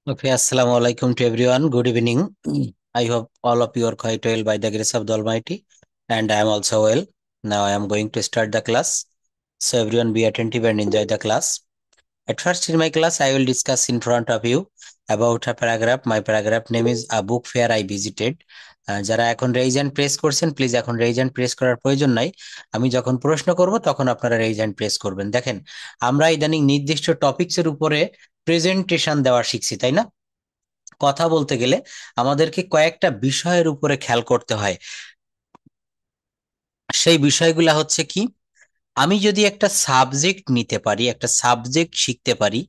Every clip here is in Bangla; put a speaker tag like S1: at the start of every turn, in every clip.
S1: Okay, assalamu alaikum to everyone. Good evening. I hope all of you are quite well by the grace of the Almighty, and I am also well. Now I am going to start the class. So everyone be attentive and enjoy the class. At first in my class, I will discuss in front of you about a paragraph. My paragraph name is A Book Fair I Visited. যারা এখন রেইজ হ্যান্ড প্রেস করছেন প্লিজ এখন রেইজ হ্যান্ড প্রেস করার প্রয়োজন নাই। আমি যখন প্রশ্ন করব তখন আপনারা রেইজ হ্যান্ড প্রেস করবেন। দেখেন, আমরা ইদানিং নির্দিষ্ট টপিকস এর উপরে প্রেজেন্টেশন দেওয়া শিখছি, তাই না? কথা বলতে গেলে আমাদেরকে কয়েকটা বিষয়ের উপরে খেয়াল করতে হয়। সেই বিষয়গুলা হচ্ছে কি, আমি যদি একটা সাবজেক্ট নিতে পারি, একটা সাবজেক্ট শিখতে পারি,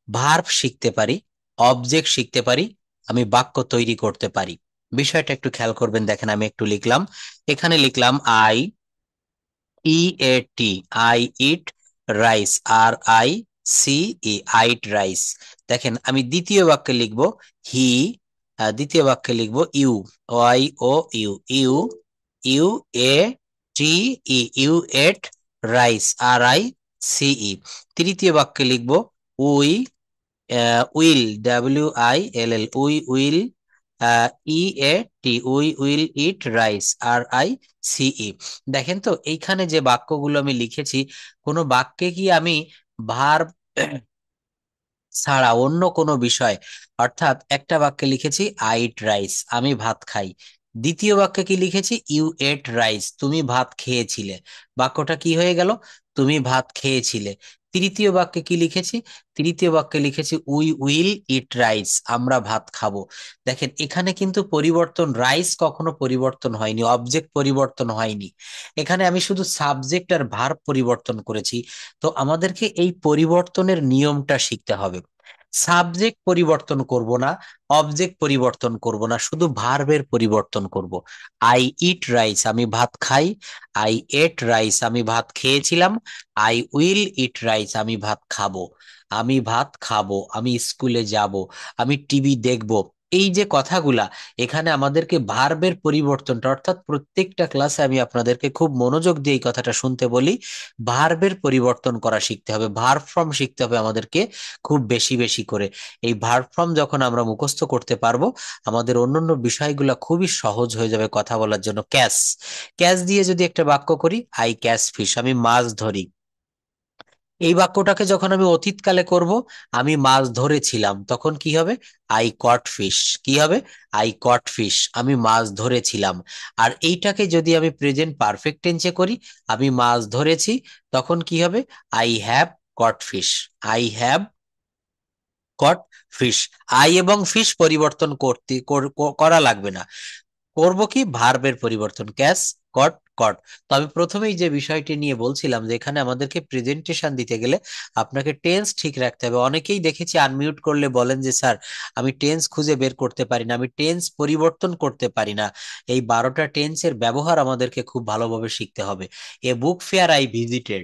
S1: ভার্ব শিখতে পারি, অবজেক্ট শিখতে পারি, আমি বাক্য তৈরি করতে পারি। বিষয়টা একটু খেয়াল করবেন। দেখেন, আমি একটু লিখলাম, এখানে লিখলাম I E A T, I eat rice, R I C E, I eat rice. দেখেন, আমি দ্বিতীয় বাক্যে লিখবো হি, দ্বিতীয় বাক্যে লিখবো you, Y O U, you U A T E, you ate rice, R I C E. তৃতীয় বাক্যে লিখবো we, will, W I L L, we will E A T, we will eat rice, R I C E. দেখেন তো, এইখানে যে বাক্যগুলো আমি লিখেছি, কোনো বাক্যে কি আমি ভার্ব ছাড়া অন্য কোনো বিষয়, অর্থাৎ একটা বাক্যে লিখেছি আই ইট রাইস, আমি ভাত খাই। দ্বিতীয় বাক্যে কি লিখেছি? ইউ এট রাইস, তুমি ভাত খেয়েছিলে। বাক্যটা কি হয়ে গেল? তুমি ভাত খেয়েছিলে। তৃতীয় বাক্যে কি লিখেছি? তৃতীয় বাক্যে লিখেছি উই উইল ইট রাইস, আমরা ভাত খাবো। দেখেন, এখানে কিন্তু পরিবর্তন, রাইস কখনো পরিবর্তন হয়নি, অবজেক্ট পরিবর্তন হয়নি। এখানে আমি শুধু সাবজেক্ট আর ভার্ব পরিবর্তন করেছি। তো আমাদেরকে এই পরিবর্তনের নিয়মটা শিখতে হবে। সাবজেক্ট পরিবর্তন করব না, অবজেক্ট পরিবর্তন করব না, শুধু ভার্বের পরিবর্তন করব। আই ইট রাইস, আমি ভাত খাই। আই এট রাইস, আমি ভাত খেয়েছিলাম। আই উইল ইট রাইস, আমি ভাত খাবো। আমি ভাত খাবো, আমি স্কুলে যাব, আমি টিভি দেখব। এই যে কথাগুলা, এখানে আমাদেরকে ভার্বের পরিবর্তনটা, অর্থাৎ প্রত্যেকটা ক্লাসে আমি আপনাদেরকে খুব মনোযোগ দিয়ে এই কথাটা শুনতে বলি, ভার্বের পরিবর্তন করা শিখতে হবে, ভার্ব ফর্ম শিখতে হবে আমাদেরকে খুব বেশি বেশি করে। এই ভার্ব ফর্ম যখন আমরা মুখস্থ করতে পারবো, আমাদের অন্যান্য বিষয়গুলো খুবই সহজ হয়ে যাবে কথা বলার জন্য। ক্যাচ, ক্যাচ দিয়ে যদি একটা বাক্য করি, আই ক্যাচ ফিশ, আমি মাছ ধরি। এই বাক্যটাকে যখন আমি অতীতকালে করব, আমি মাছ ধরেছিলাম, তখন কি হবে? I caught fish. কি হবে? আই কট ফিশ, আমি মাছ ধরেছিলাম। আর এইটাকে যদি আমি প্রেজেন্ট পারফেক্ট টেন্সে করি, আমি মাছ ধরেছি, তখন কি হবে? I have caught fish. I have caught fish. I এবং ফিশ পরিবর্তন করা লাগবে না। করব কি? ভার্বের পরিবর্তন, ক্যাচ, কট, কট। তো আমি প্রথমেই যে বিষয়টি নিয়ে বলছিলাম, যে এখানে আমাদেরকে প্রেজেন্টেশন দিতে গেলে আপনাকে টেন্স ঠিক রাখতে হবে। অনেকেই দেখেছি আনমিউট করলে বলেন যে স্যার, আমি টেন্স খুঁজে বের করতে পারি না, আমি টেন্স পরিবর্তন করতে পারি না। এই 12টা টেন্সের ব্যবহার আমাদেরকে খুব ভালোভাবে শিখতে হবে। এ বুক ফেয়ার আই ভিজিটেড,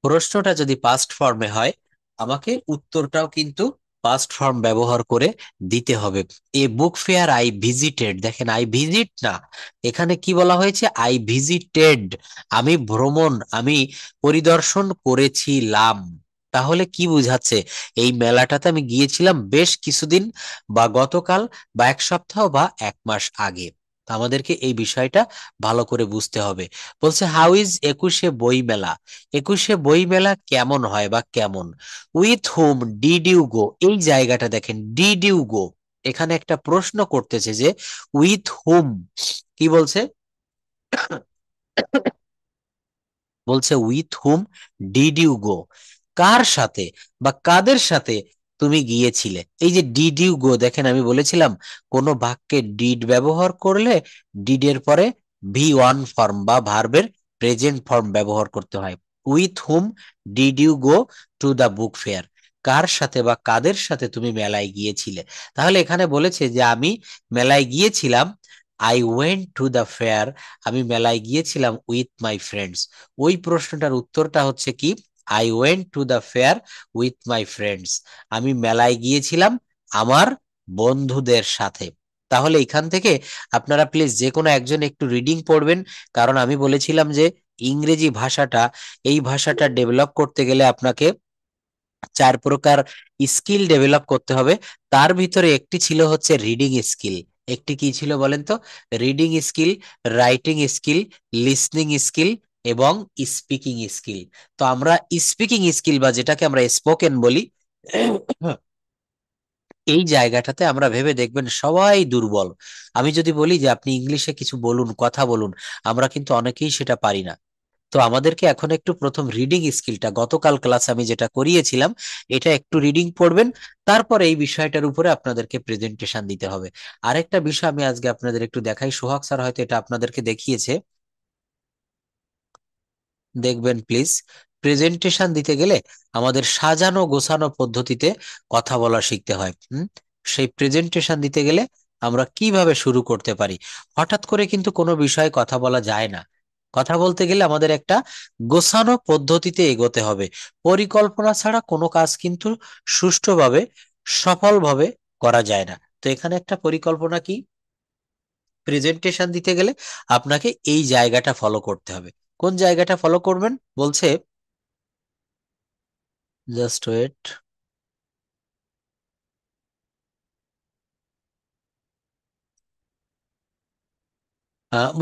S1: প্রশ্নটা যদি পাস্ট ফর্মে হয়, আমাকে উত্তরটাও কিন্তু পাস্ট ফর্ম ব্যবহার করে দিতে হবে। এ বুক ফেয়ার আই ভিজিটেড, দেখেন আই ভিজিট না, এখানে কি বলা হয়েছে? আই ভিজিটেড, আমি ভ্রমণ, আমি পরিদর্শন করেছিলাম। তাহলে কি বুঝাচ্ছে? এই মেলাটাতে আমি গিয়েছিলাম বেশ কিছুদিন, বা গতকাল, বা এক সপ্তাহ, বা এক মাস আগে। তো আমাদেরকে এই বিষয়টা ভালো করে বুঝতে হবে। বলছে হাউ ইজ একুশে বই মেলা, একুশে বই মেলা কেমন হয় বা কেমন। With whom did you go, এই জায়গাটা দেখেন, ডিড ইউ গো, এখানে একটা প্রশ্ন করতেছে যে উইথ হুম, কি বলছে? বলছে with whom did you go, কার সাথে বা কাদের সাথে তুমি গিয়েছিলে। এই যে ডিড ইউ গো, দেখেন আমি বলেছিলাম কোন বাক্যে ডিড ব্যবহার করলে ডিডের পরে ভি ওয়ান ফর্ম বা ভার্বের প্রেজেন্ট ফর্ম ব্যবহার করতে হয়। With whom did you go to the book fair, কার সাথে বা কাদের সাথে তুমি মেলায় গিয়েছিলে। তাহলে এখানে বলেছে যে আমি মেলায় গিয়েছিলাম, I went two the fair, আমি মেলায় গিয়েছিলাম উইথ মাই ফ্রেন্ডস। ওই প্রশ্নটার উত্তরটা হচ্ছে কি? I went two the fair with my friends, আমি মেলায় গিয়েছিলাম আমার বন্ধুদের সাথে। তাহলে এখান থেকে আপনারা প্লিজ যে কোনো একজন একটু রিডিং পড়বেন, কারণ আমি বলেছিলাম যে ইংরেজি ভাষাটা, এই ভাষাটা ডেভেলপ করতে গেলে আপনাকে 4 প্রকার স্কিল ডেভেলপ করতে হবে। তার ভিতরে একটি ছিল হচ্ছে রিডিং স্কিল। একটি কি ছিল বলেন তো? Reading skill, writing skill, listening skill এবং স্পিকিং স্কিল। তো আমরা স্পিকিং স্কিল বা যেটাকে আমরা স্পোকেন বলি, এই জায়গাটাতে আমরা ভেবে দেখবেন সবাই দুর্বল। আমি যদি বলি যে আপনি ইংলিশে কিছু বলুন, কথা বলুন, আমরা কিন্তু অনেকেই সেটা পারি না। তো আমাদেরকে এখন একটু প্রথম রিডিং স্কিলটা, গতকাল ক্লাসে আমি যেটা করিয়েছিলাম, এটা একটু রিডিং পড়বেন। তারপর এই বিষয়টার উপরে আপনাদেরকে প্রেজেন্টেশন দিতে হবে। আরেকটা বিষয় আমি আজকে আপনাদের একটু দেখাই, সোহাগ স্যার হয়তো এটা আপনাদেরকে দেখিয়েছে, দেখবেন প্লিজ। প্রেজেন্টেশন দিতে গেলে আমাদের সাজানো গোছানো পদ্ধতিতে কথা বলা শিখতে হয়। সেই প্রেজেন্টেশন দিতে গেলে আমরা কিভাবে শুরু করতে পারি? হঠাৎ করে কিন্তু কোনো বিষয়ে কথা বলা যায় না। কথা বলতে গেলে আমাদের একটা গোছানো পদ্ধতিতে এগোতে হবে। পরিকল্পনা ছাড়া কোনো কাজ কিন্তু সুষ্ঠুভাবে, সফলভাবে করা যায় না। তো এখানে একটা পরিকল্পনা কি, প্রেজেন্টেশন দিতে গেলে আপনাকে এই জায়গাটা ফলো করতে হবে। কোন জায়গাটা ফলো করবেন বলছে, জাস্ট ওয়েট।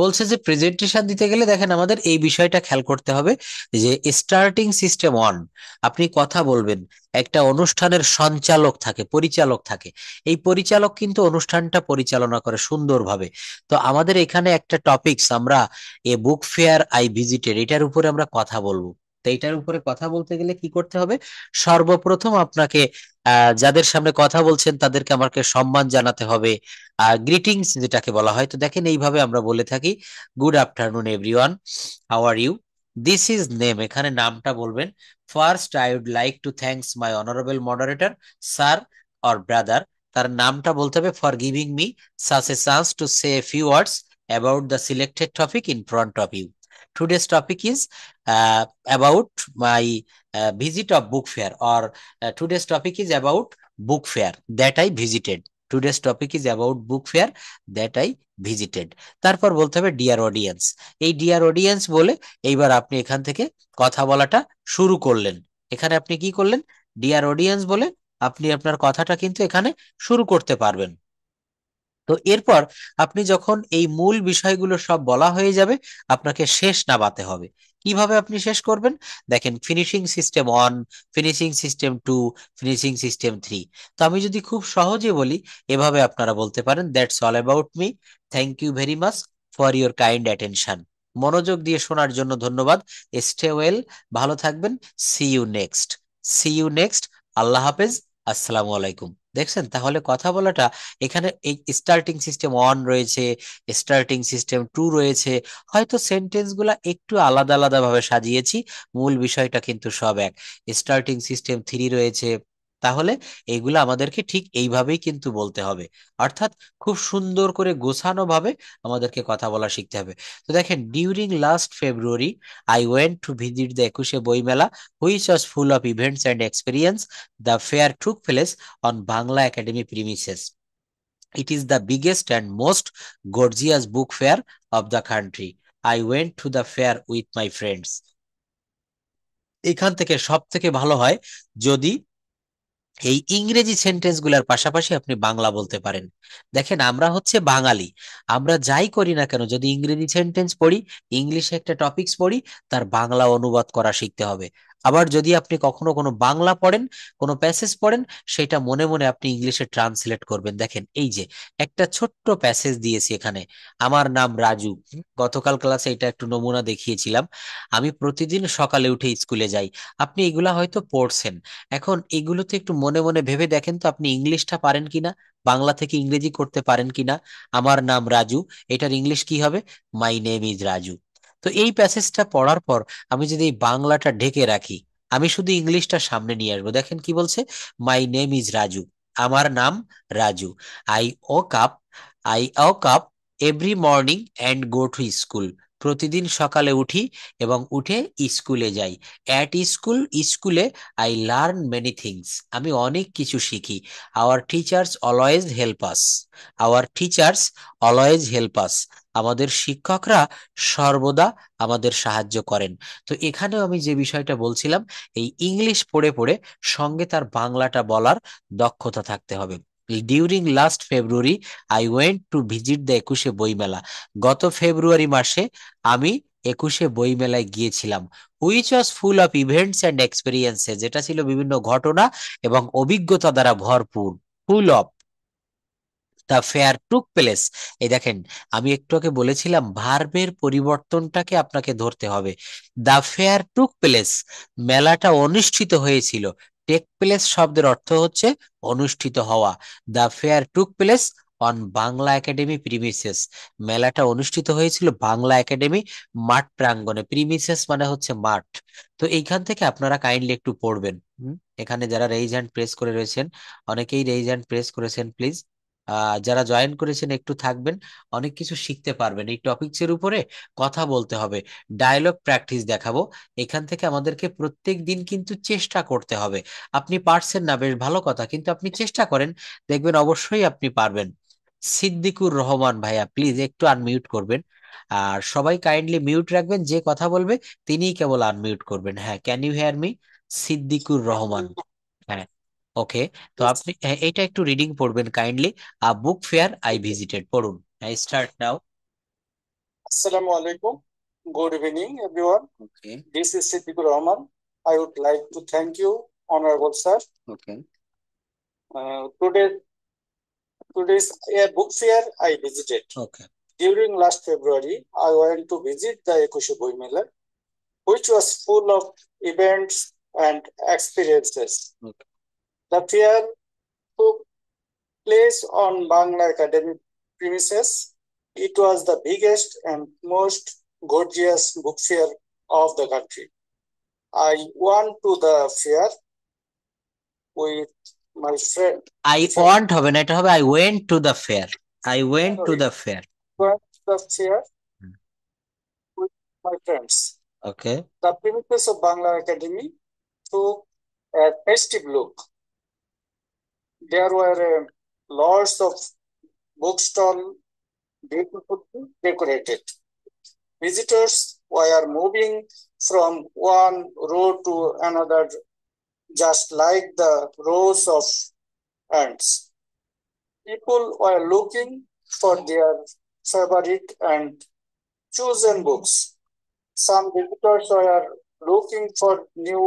S1: বলছে যে প্রেজেন্টেশন দিতে গেলে দেখেন আমাদের এই বিষয়টা খেয়াল করতে হবে যে স্টার্টিং সিস্টেম অন। আপনি কথা বলবেন, একটা অনুষ্ঠানের সঞ্চালক থাকে, পরিচালক থাকে। এই পরিচালক কিন্তু অনুষ্ঠানটা পরিচালনা করে সুন্দরভাবে। তো আমাদের এখানে একটা টপিকস, আমরা এ বুক ফেয়ার আই ভিজিটেড, এটার উপরে আমরা কথা বলবো। তো এটার উপরে কথা বলতে গেলে কি করতে হবে? সর্বপ্রথম আপনাকে যাদের সামনে কথা বলছেন তাদেরকে আমাকে সম্মান জানাতে হবে, গ্রিটিংস যেটাকে বলা হয়। তো দেখেন এইভাবে আমরা বলে থাকি, good afternoon everyone, how are you, this is name, এখানে নামটা বলবেন। First I would like to thanks my honourable moderator sir or brother, তার নামটা বলতে হবে, for giving me such a chance to say a few words about the selected topic in front of you. Today's topic is about my visit of book fair, or today's topic is about book fair that I visited. Today's topic is about book fair that I visited. তারপর বলতে হবে ডিয়ার অডিয়েন্স। এই ডিয়ার অডিয়েন্স বলে এইবার আপনি এখান থেকে কথা বলাটা শুরু করলেন। এখানে আপনি কি করলেন? ডিয়ার অডিয়েন্স বলে আপনি আপনার কথাটা কিন্তু এখানে শুরু করতে পারবেন। তো এরপর আপনি যখন এই মূল বিষয়গুলো সব বলা হয়ে যাবে, আপনাকে শেষ নামাতে হবে। কিভাবে আপনি শেষ করবেন? দেখেন, finishing system one, finishing system two, finishing system three. তো আমি যদি খুব সহজে বলি, এভাবে আপনারা বলতে পারেন, that's all about me, thank you very much for your kind attention. মনোযোগ দিয়ে শোনার জন্য ধন্যবাদ। স্টে ওয়েল, ভালো থাকবেন। See you next, see you next. আল্লাহ হাফেজ, আসসালামু আলাইকুম। দেখছেন, তাহলে কথা বলাটা এখানে এই স্টার্টিং সিস্টেম ওয়ান রয়েছে, স্টার্টিং সিস্টেম টু রয়েছে, হয়তো সেন্টেন্স গুলা একটু আলাদা আলাদা ভাবে সাজিয়েছি, মূল বিষয়টা কিন্তু সব এক। স্টার্টিং সিস্টেম থ্রি রয়েছে। তাহলে এগুলো আমাদেরকে ঠিক এইভাবেই কিন্তু বলতে হবে, অর্থাৎ খুব সুন্দর করে গোছানো ভাবে আমাদেরকে কথা বলা শিখতে হবে। তো দেখেন, during last February I went to visit the 21শে বইমেলা, which was full of events and experience. The fair took place on Bangla Academy premises. It is the biggest and most gorgeous book fair of the country. I went to the fair with my friends. এখান থেকে সব থেকে ভালো হয় যদি এই ইংরেজি সেন্টেন্স গুলার পাশাপাশি আপনি বাংলা বলতে পারেন। দেখেন, আমরা হচ্ছে বাঙালি, আমরা যাই করি না কেন, যদি ইংরেজি সেন্টেন্স পড়ি, ইংলিশে একটা টপিকস পড়ি, তার বাংলা অনুবাদ করা শিখতে হবে। আবার যদি আপনি কখনো কোনো বাংলা পড়েন, কোনো প্যাসেজ পড়েন, সেটা মনে মনে আপনি ইংলিশে ট্রান্সলেট করবেন। দেখেন, এই যে একটা ছোট্ট প্যাসেজ দিয়েছি এখানে, আমার নাম রাজু। গতকাল ক্লাসে এটা একটু নমুনা দেখিয়েছিলাম। আমি প্রতিদিন সকালে উঠে স্কুলে যাই। আপনি এগুলা হয়তো পড়ছেন। এখন এগুলোতে একটু মনে মনে ভেবে দেখেন তো, আপনি ইংলিশটা পারেন কিনা, বাংলা থেকে ইংরেজি করতে পারেন কিনা। আমার নাম রাজু, এটার ইংলিশ কি হবে? My name is Raju. তো এই প্যাসেজটা পড়ার পর আমি যদি এই বাংলাটা ঢেকে রাখি, আমি শুধু ইংলিশটা সামনে নিয়ে আসবো। দেখেন কি বলছে, মাই নেম ইজ রাজু, আমার নাম Raju. I woke up, I woke up every morning and go to school. প্রতিদিন সকালে উঠি এবং উঠে স্কুলে যাই। অ্যাট স্কুল, স্কুলে আই লার্ন মেনি থিংস, আমি অনেক কিছু শিখি। Our teachers always help us, our teachers always help us, আমাদের শিক্ষকরা সর্বদা আমাদের সাহায্য করেন। তো এখানেও আমি যে বিষয়টা বলছিলাম, এই ইংলিশ পড়ে পড়ে সঙ্গে তার বাংলাটা বলার দক্ষতা থাকতে হবে। During last February I went to visit the একুশে বইমেলা, গত ফেব্রুয়ারি মাসে আমি একুশে বইমেলায় গিয়েছিলাম। Which was full of events and experiences, যেটা ছিল বিভিন্ন ঘটনা এবং অভিজ্ঞতা দ্বারা ভরপুর। Full of the fair took place, এই দেখেন আমি একটু আগে বলেছিলাম ভার্বের পরিবর্তনটাকে আপনাকে ধরতে হবে। দ্য ফেয়ার টুক প্লেস, মেলাটা অনুষ্ঠিত হয়েছিল। টেক প্লেস শব্দের অর্থ হচ্ছে অনুষ্ঠিত হওয়া। The fair took place on Bangla academy premises, মেলাটা অনুষ্ঠিত হয়েছিল বাংলা একাডেমি মাঠ প্রাঙ্গণে। প্রিমিসেস মানে হচ্ছে মাঠ। তো এইখান থেকে আপনারা কাইন্ডলি একটু পড়বেন। এখানে যারা রেইজ হ্যান্ড প্রেস করে রয়েছেন, অনেকেই রেইজ হ্যান্ড প্রেস করেছেন, প্লিজ যারা জয়েন করেছেন একটু থাকবেন, অনেক কিছু শিখতে পারবেন। এই টপিকস এর উপরে কথা বলতে হবে, ডায়লগ প্র্যাকটিস দেখাবো। এখান থেকে আমাদেরকে প্রত্যেক দিন কিন্তু চেষ্টা করতে হবে। আপনি পারছেন না, বেশ ভালো কথা, কিন্তু আপনি চেষ্টা করেন, দেখবেন অবশ্যই আপনি পারবেন। সিদ্দিকুর রহমান ভাইয়া, প্লিজ একটু আনমিউট করবেন। আর সবাই কাইন্ডলি মিউট রাখবেন, যে কথা বলবে তিনিই কেবল আনমিউট করবেন। হ্যাঁ, can you hear me? Siddiqur Rahman. হ্যাঁ, ওকে। তো আপনি এটা একটু রিডিং পড়বেন kindly. Book fair I visited, পড়ুন। Start now.
S2: Assalamu alaikum. Good evening, everyone.
S1: Okay,
S2: This is Siddiqur Rahman. I would like to thank you, Honorable Sir.
S1: Okay,
S2: Today, today's a book fair I visited.
S1: Okay,
S2: During last February, I went to visit the Ekushe Mela, which was full of events and experiences.
S1: Okay,
S2: The fair took place on Bangla Academy premises. It was the biggest and most gorgeous book fair of the country. I went to the fair with my friend.
S1: I want হবে না, এটা হবে I went two the fair, I went two
S2: Sorry,
S1: the fair.
S2: went to the fair with my friends.
S1: Okay,
S2: The premises of Bangla Academy took a festive look. There were lots of bookstall beautifully decorated. Visitors were moving from one row to another, just like the rows of ants. People were looking for their favorite and chosen books. Some visitors were looking for new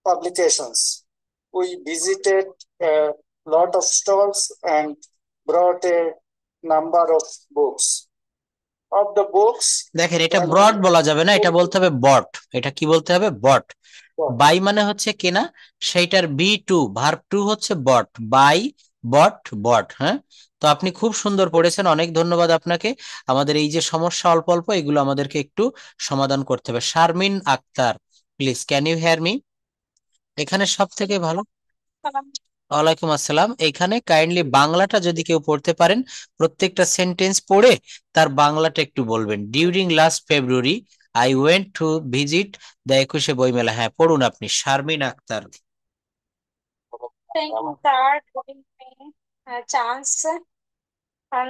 S2: publications. We visited a lot of stalls and brought a number of books. Of the books,
S1: দেখেন এটা ব্রড বলা যাবে না, এটা বলতে হবে বট। এটা কি বলতে হবে? বট। বাই মানে হচ্ছে কেনা, সেইটার বি টু, ভার্ব টু হচ্ছে বট। বাই, বট, বট। হ্যাঁ, তো আপনি খুব সুন্দর পড়েছেন, অনেক ধন্যবাদ আপনাকে। আমাদের এই যে সমস্যা অল্প অল্প, এগুলো আমাদেরকে একটু সমাধান করতে হবে। Sharmin Akter, please can you hear me? এখানে সব থেকে ভালো। ওয়ালাইকুম আসসালাম। এখানে কাইন্ডলি বাংলাটা যদি কেউ পড়তে পারেন, প্রত্যেকটা সেন্টেন্স পড়ে তার বাংলাটা একটু বলবেন। During last February I went to visit the একুশে বইমেলা। হ্যাঁ, পড়ুন আপনি, Sharmin Akter.
S3: Thank you, sir, for giving me a chance.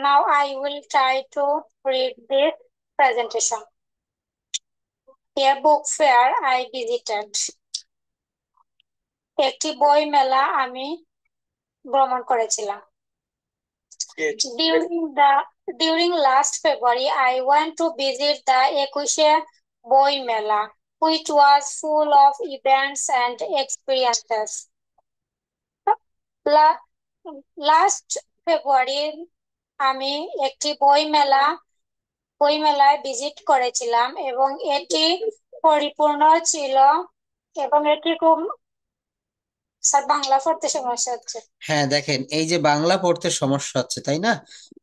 S3: Now I will try to read this presentation. A book fair I visited. একটি বই মেলা আমি ভ্রমণ করেছিলাম। During last February, I went to visit the Ekushe Boy Mela, which was full of events and experiences. Last February, আমি একটি বইমেলায় ভিজিট করেছিলাম এবং এটি পরিপূর্ণ ছিল এবং এটি খুব স্যার বাংলা পড়তে সমস্যা হচ্ছে।
S1: হ্যাঁ দেখেন, এই যে বাংলা পড়তে সমস্যা হচ্ছে তাই না,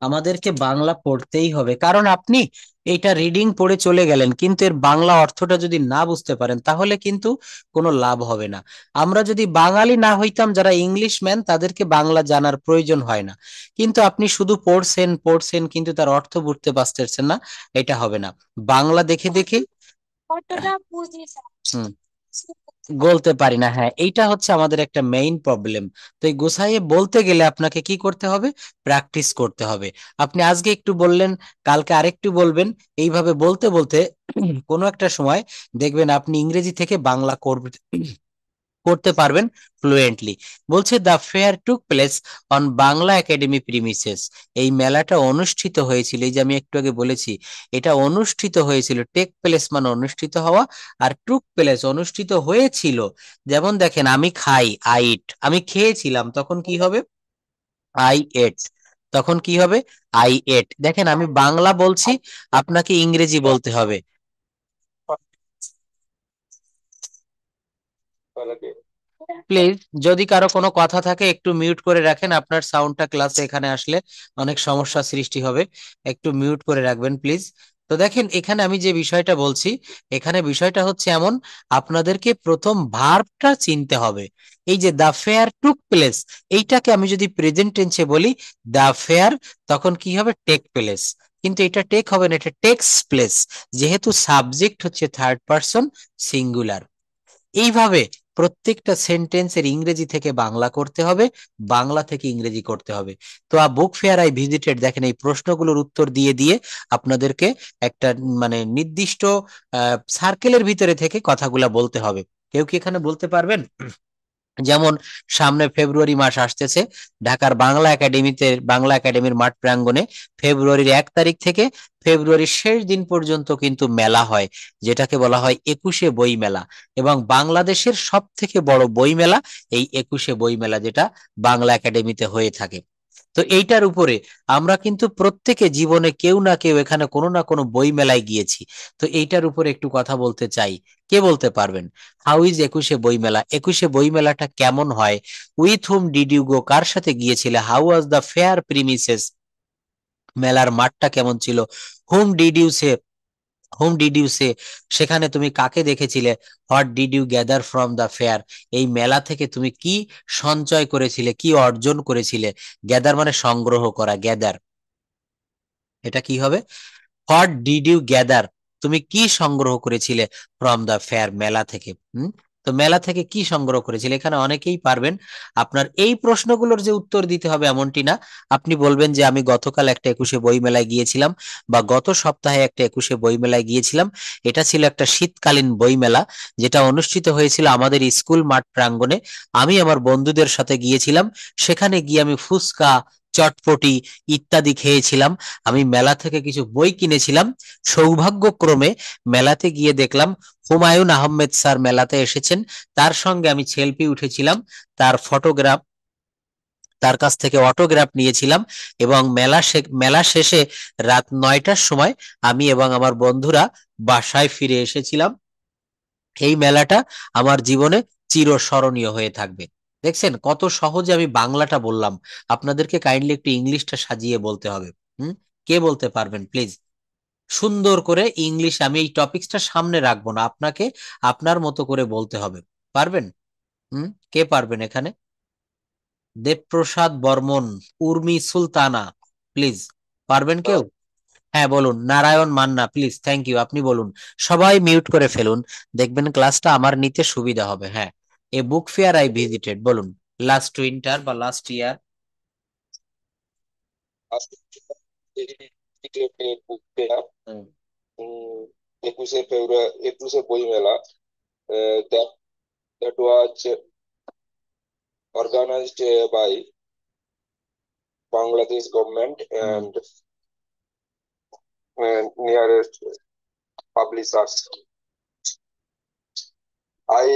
S1: আমাদেরকে বাংলা পড়তেই হবে, কারণ আপনি এইটা রিডিং পড়ে চলে গেলেন, কিন্তু এর বাংলা অর্থটা যদি না বুঝতে পারেন তাহলে কিন্তু কোনো লাভ হবে না। আমরা যদি বাঙালি না হইতাম, যারা ইংলিশ ম্যান, তাদেরকে বাংলা জানার প্রয়োজন হয় না, কিন্তু আপনি শুধু পড়ছেন পড়ছেন কিন্তু তার অর্থ বুঝতে পারতেছেন না, এটা হবে না। বাংলা দেখে দেখে
S3: অতটা বুঝি স্যার।
S1: হুম বলতে পারি না, হ্যাঁ এইটা হচ্ছে আমাদের একটা মেইন প্রবলেম। তো এই গুছাইয়ে বলতে গেলে আপনাকে কি করতে হবে? প্র্যাকটিস করতে হবে। আপনি আজকে একটু বললেন, কালকে আরেকটু বলবেন, এইভাবে বলতে বলতে কোনো একটা সময় দেখবেন আপনি ইংরেজি থেকে বাংলা করতে পারবেন ফ্লুয়েন্টলি। বলছে the fair took place on Bangla academy premises. এই মেলাটা অনুষ্ঠিত হয়েছিল, এই যে আমি একটু আগে বলেছি, এটা অনুষ্ঠিত হয়েছিল। টেক প্লেস মানে অনুষ্ঠিত হওয়া, আর টুক প্লেস অনুষ্ঠিত হয়েছিল। যেমন দেখেন, আমি খাই, আই ইট, আমি খেয়েছিলাম, তখন কি হবে? I ate. তখন কি হবে? I ate. দেখেন আমি বাংলা বলছি, আপনাকে ইংরেজি বলতে হবে। প্লিজ, যদি কারো কোনো কথা থাকে একটু মিউট করে রাখেন, আপনার সাউন্ডটা ক্লাসে এখানে আসলে অনেক সমস্যা সৃষ্টি হবে, একটু মিউট করে রাখবেন প্লিজ। তো দেখেন এখানে আমি যে বিষয়টা বলছি, এখানে বিষয়টা হচ্ছে এমন, আপনাদেরকে প্রথম ভার্বটা চিনতে হবে। এই যে দ্য ফেয়ার টুক প্লেস, এইটাকে আমি যদি প্রেজেন্ট টেন্সে বলি দ্য ফেয়ার, তখন কি হবে? Take place. কিন্তু এটা টেক হবে না, এটা টেক্স প্লেস, যেহেতু সাবজেক্ট হচ্ছে থার্ড পারসন সিঙ্গুলার। এইভাবে প্রত্যেকটা সেন্টেন্সের ইংরেজি থেকে বাংলা করতে হবে, বাংলা থেকে ইংরেজি করতে হবে। তো বুক ফেয়ার আই ভিজিটেড, দেখেন এই প্রশ্নগুলোর উত্তর দিয়ে দিয়ে আপনাদেরকে একটা মানে নির্দিষ্ট সার্কেলের ভিতরে থেকে কথাগুলা বলতে হবে। কেউ কি এখানে বলতে পারবেন? যেমন সামনে ফেব্রুয়ারি মাস আসতেছে, ঢাকার বাংলা একাডেমির মাঠ প্রাঙ্গণে ফেব্রুয়ারির 1 তারিখ থেকে ফেব্রুয়ারির শেষ দিন পর্যন্ত কিন্তু মেলা হয়, যেটাকে বলা হয় 21শে বই মেলা। এবং বাংলাদেশের সব থেকে বড় বই মেলা এই 21শে বই মেলা, যেটা বাংলা একাডেমিতে হয়ে থাকে। তো এইটার উপরে আমরা কিন্তু প্রত্যেকে জীবনে কেউ না কেউ এখানে কোনো না কোনো বই মেলায় গিয়েছি। তো এইটার উপরে একটু কথা বলতে চাই। কে বলতে পারবেন? হাউ ইজ 21শে বই মেলা? 21শে বই মেলাটা কেমন হয়? With whom did you go? কার সাথে গিয়েছিলে? How was the fair premises? মেলার মাঠটা কেমন ছিল? Whom did you see? সেখানে তুমি কাকে দেখেছিলে? What did you gather from the fair? এই মেলা থেকে তুমি কি সঞ্চয় করেছিলে, কি অর্জন করেছিলে? গ্যাদার মানে সংগ্রহ করা, গ্যাদার এটা কি হবে? What did you gather? তুমি কি সংগ্রহ করেছিলে ফ্রম দ্য ফেয়ার? মেলা থেকে। তো মেলা থেকে কি সংগ্রহ করেছিলে? এখানে অনেকেই পারবেন। আপনার এই প্রশ্নগুলোর যে উত্তর দিতে হবে এমনটি না, আপনি বলবেন যে আমি গতকাল একটা 21শে বই মেলায় গিয়েছিলাম, বা গত সপ্তাহে একটা 21শে বই মেলায় গিয়েছিলাম। এটা ছিল একটা শীতকালীন বই মেলা, যেটা অনুষ্ঠিত হয়েছিল আমাদের স্কুল মাঠ প্রাঙ্গণে। আমি আমার বন্ধুদের সাথে গিয়েছিলাম, সেখানে গিয়ে আমি ফুচকা, চটপটি ইত্যাদি খেয়েছিলাম। আমি মেলা থেকে কিছু বই কিনেছিলাম। সৌভাগ্যক্রমে মেলাতে গিয়ে দেখলাম হুমায়ুন আহমেদ স্যার মেলাতে এসেছেন, তার সঙ্গে আমি সেলফি উঠেছিলাম, তার ফটোগ্রাফ, তার কাছ থেকে অটোগ্রাফ নিয়েছিলাম। এবং মেলা শেষে রাত 9টার সময় আমি এবং আমার বন্ধুরা বাসায় ফিরে এসেছিলাম। এই মেলাটা আমার জীবনে চিরস্মরণীয় হয়ে থাকবে। দেখছেন কত সহজে আমি বাংলাটা বললাম, আপনাদেরকে কাইন্ডলি একটু ইংলিশটা সাজিয়ে বলতে হবে। হুম কে বলতে পারবেন প্লিজ? সুন্দর করে ইংলিশ, আমি এই টপিকসটা সামনে রাখবো না, আপনাকে আপনার মতো করে বলতে হবে। পারবেন? কে পারবেন এখানে? দেবপ্রসাদ বর্মন, উর্মি সুলতানা, প্লিজ, পারবেন কেউ? হ্যাঁ বলুন। Narayan Manna, please, thank you, আপনি বলুন। সবাই মিউট করে ফেলুন, দেখবেন ক্লাসটা আমার নিতে সুবিধা হবে। হ্যাঁ, এ বুক ফেয়ার আই ভিজিটেড, বলুন। লাস্ট উইন্টার বা লাস্ট ইয়ার।
S4: বুক ফেয়ার 21শে বই মেলা, that that was organized by Bangladesh government and nearest publishers. I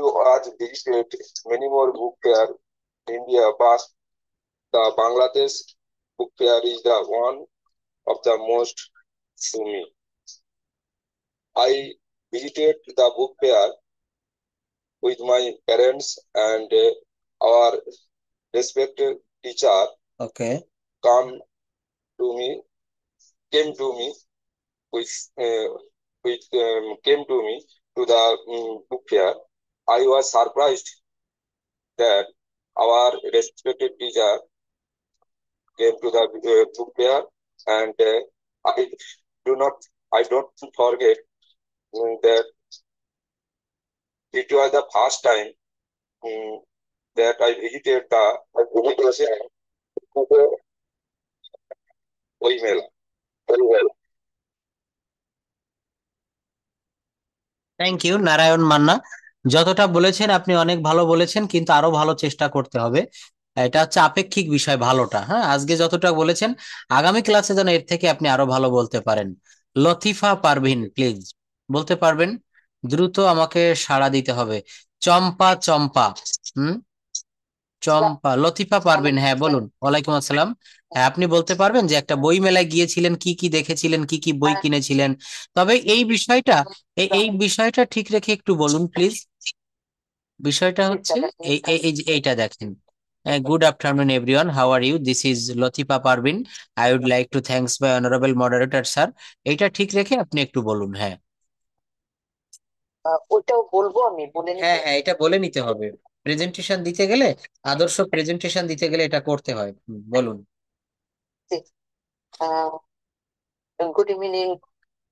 S4: was visited many more book fair in India, but the Bangladesh book fair is the one of the most to me. I visited the book fair with my parents and our respected teacher
S1: Okay.
S4: come to me, came to me with came to me to the book fair. I was surprised that our respected teacher came to the book fair, and I I don't forget that it was the first time that I visited the Boi Mela. Very well.
S1: Thank you Narayan Manna, যতটা বলেছেন আপনি অনেক ভালো বলেছেন, কিন্তু আরো ভালো চেষ্টা করতে হবে। এটা হচ্ছে আপেক্ষিক বিষয় ভালোটা। হ্যাঁ, আজকে যতটা বলেছেন আগামী ক্লাসে যেন এর থেকে আপনি আরো ভালো বলতে পারেন। লতিফা পারভিন, প্লিজ বলতে পারবেন? দ্রুত আমাকে সাড়া দিতে হবে। চম্পা চম্পা, হুম, চম্পা, লতিফা পারভিন, হ্যাঁ বলুন। ওয়ালাইকুম আসসালাম। হ্যাঁ, আপনি বলতে পারবেন যে একটা বই মেলায় গিয়েছিলেন, কি কি দেখেছিলেন, কি কি বই কিনেছিলেন? তবে এই বিষয়টা, এই বিষয়টা ঠিক রেখে একটু বলুন প্লিজ। বিষয়টা হচ্ছে এইটা দেখেন। Good afternoon everyone, how are you? This is Latifa Parvin. I would like to thanks my honourable moderator sir. এইটা ঠিক রেখে আপনি একটু বলুন। হ্যাঁ
S5: ওটাও বলবো, আমি বলে নিতে।
S1: হ্যাঁ, এটা বলে নিতে হবে। প্রেজেন্টেশন দিতে গেলে, আদর্শ প্রেজেন্টেশন দিতে গেলে এটা করতে হয়। বলুন।
S5: Good evening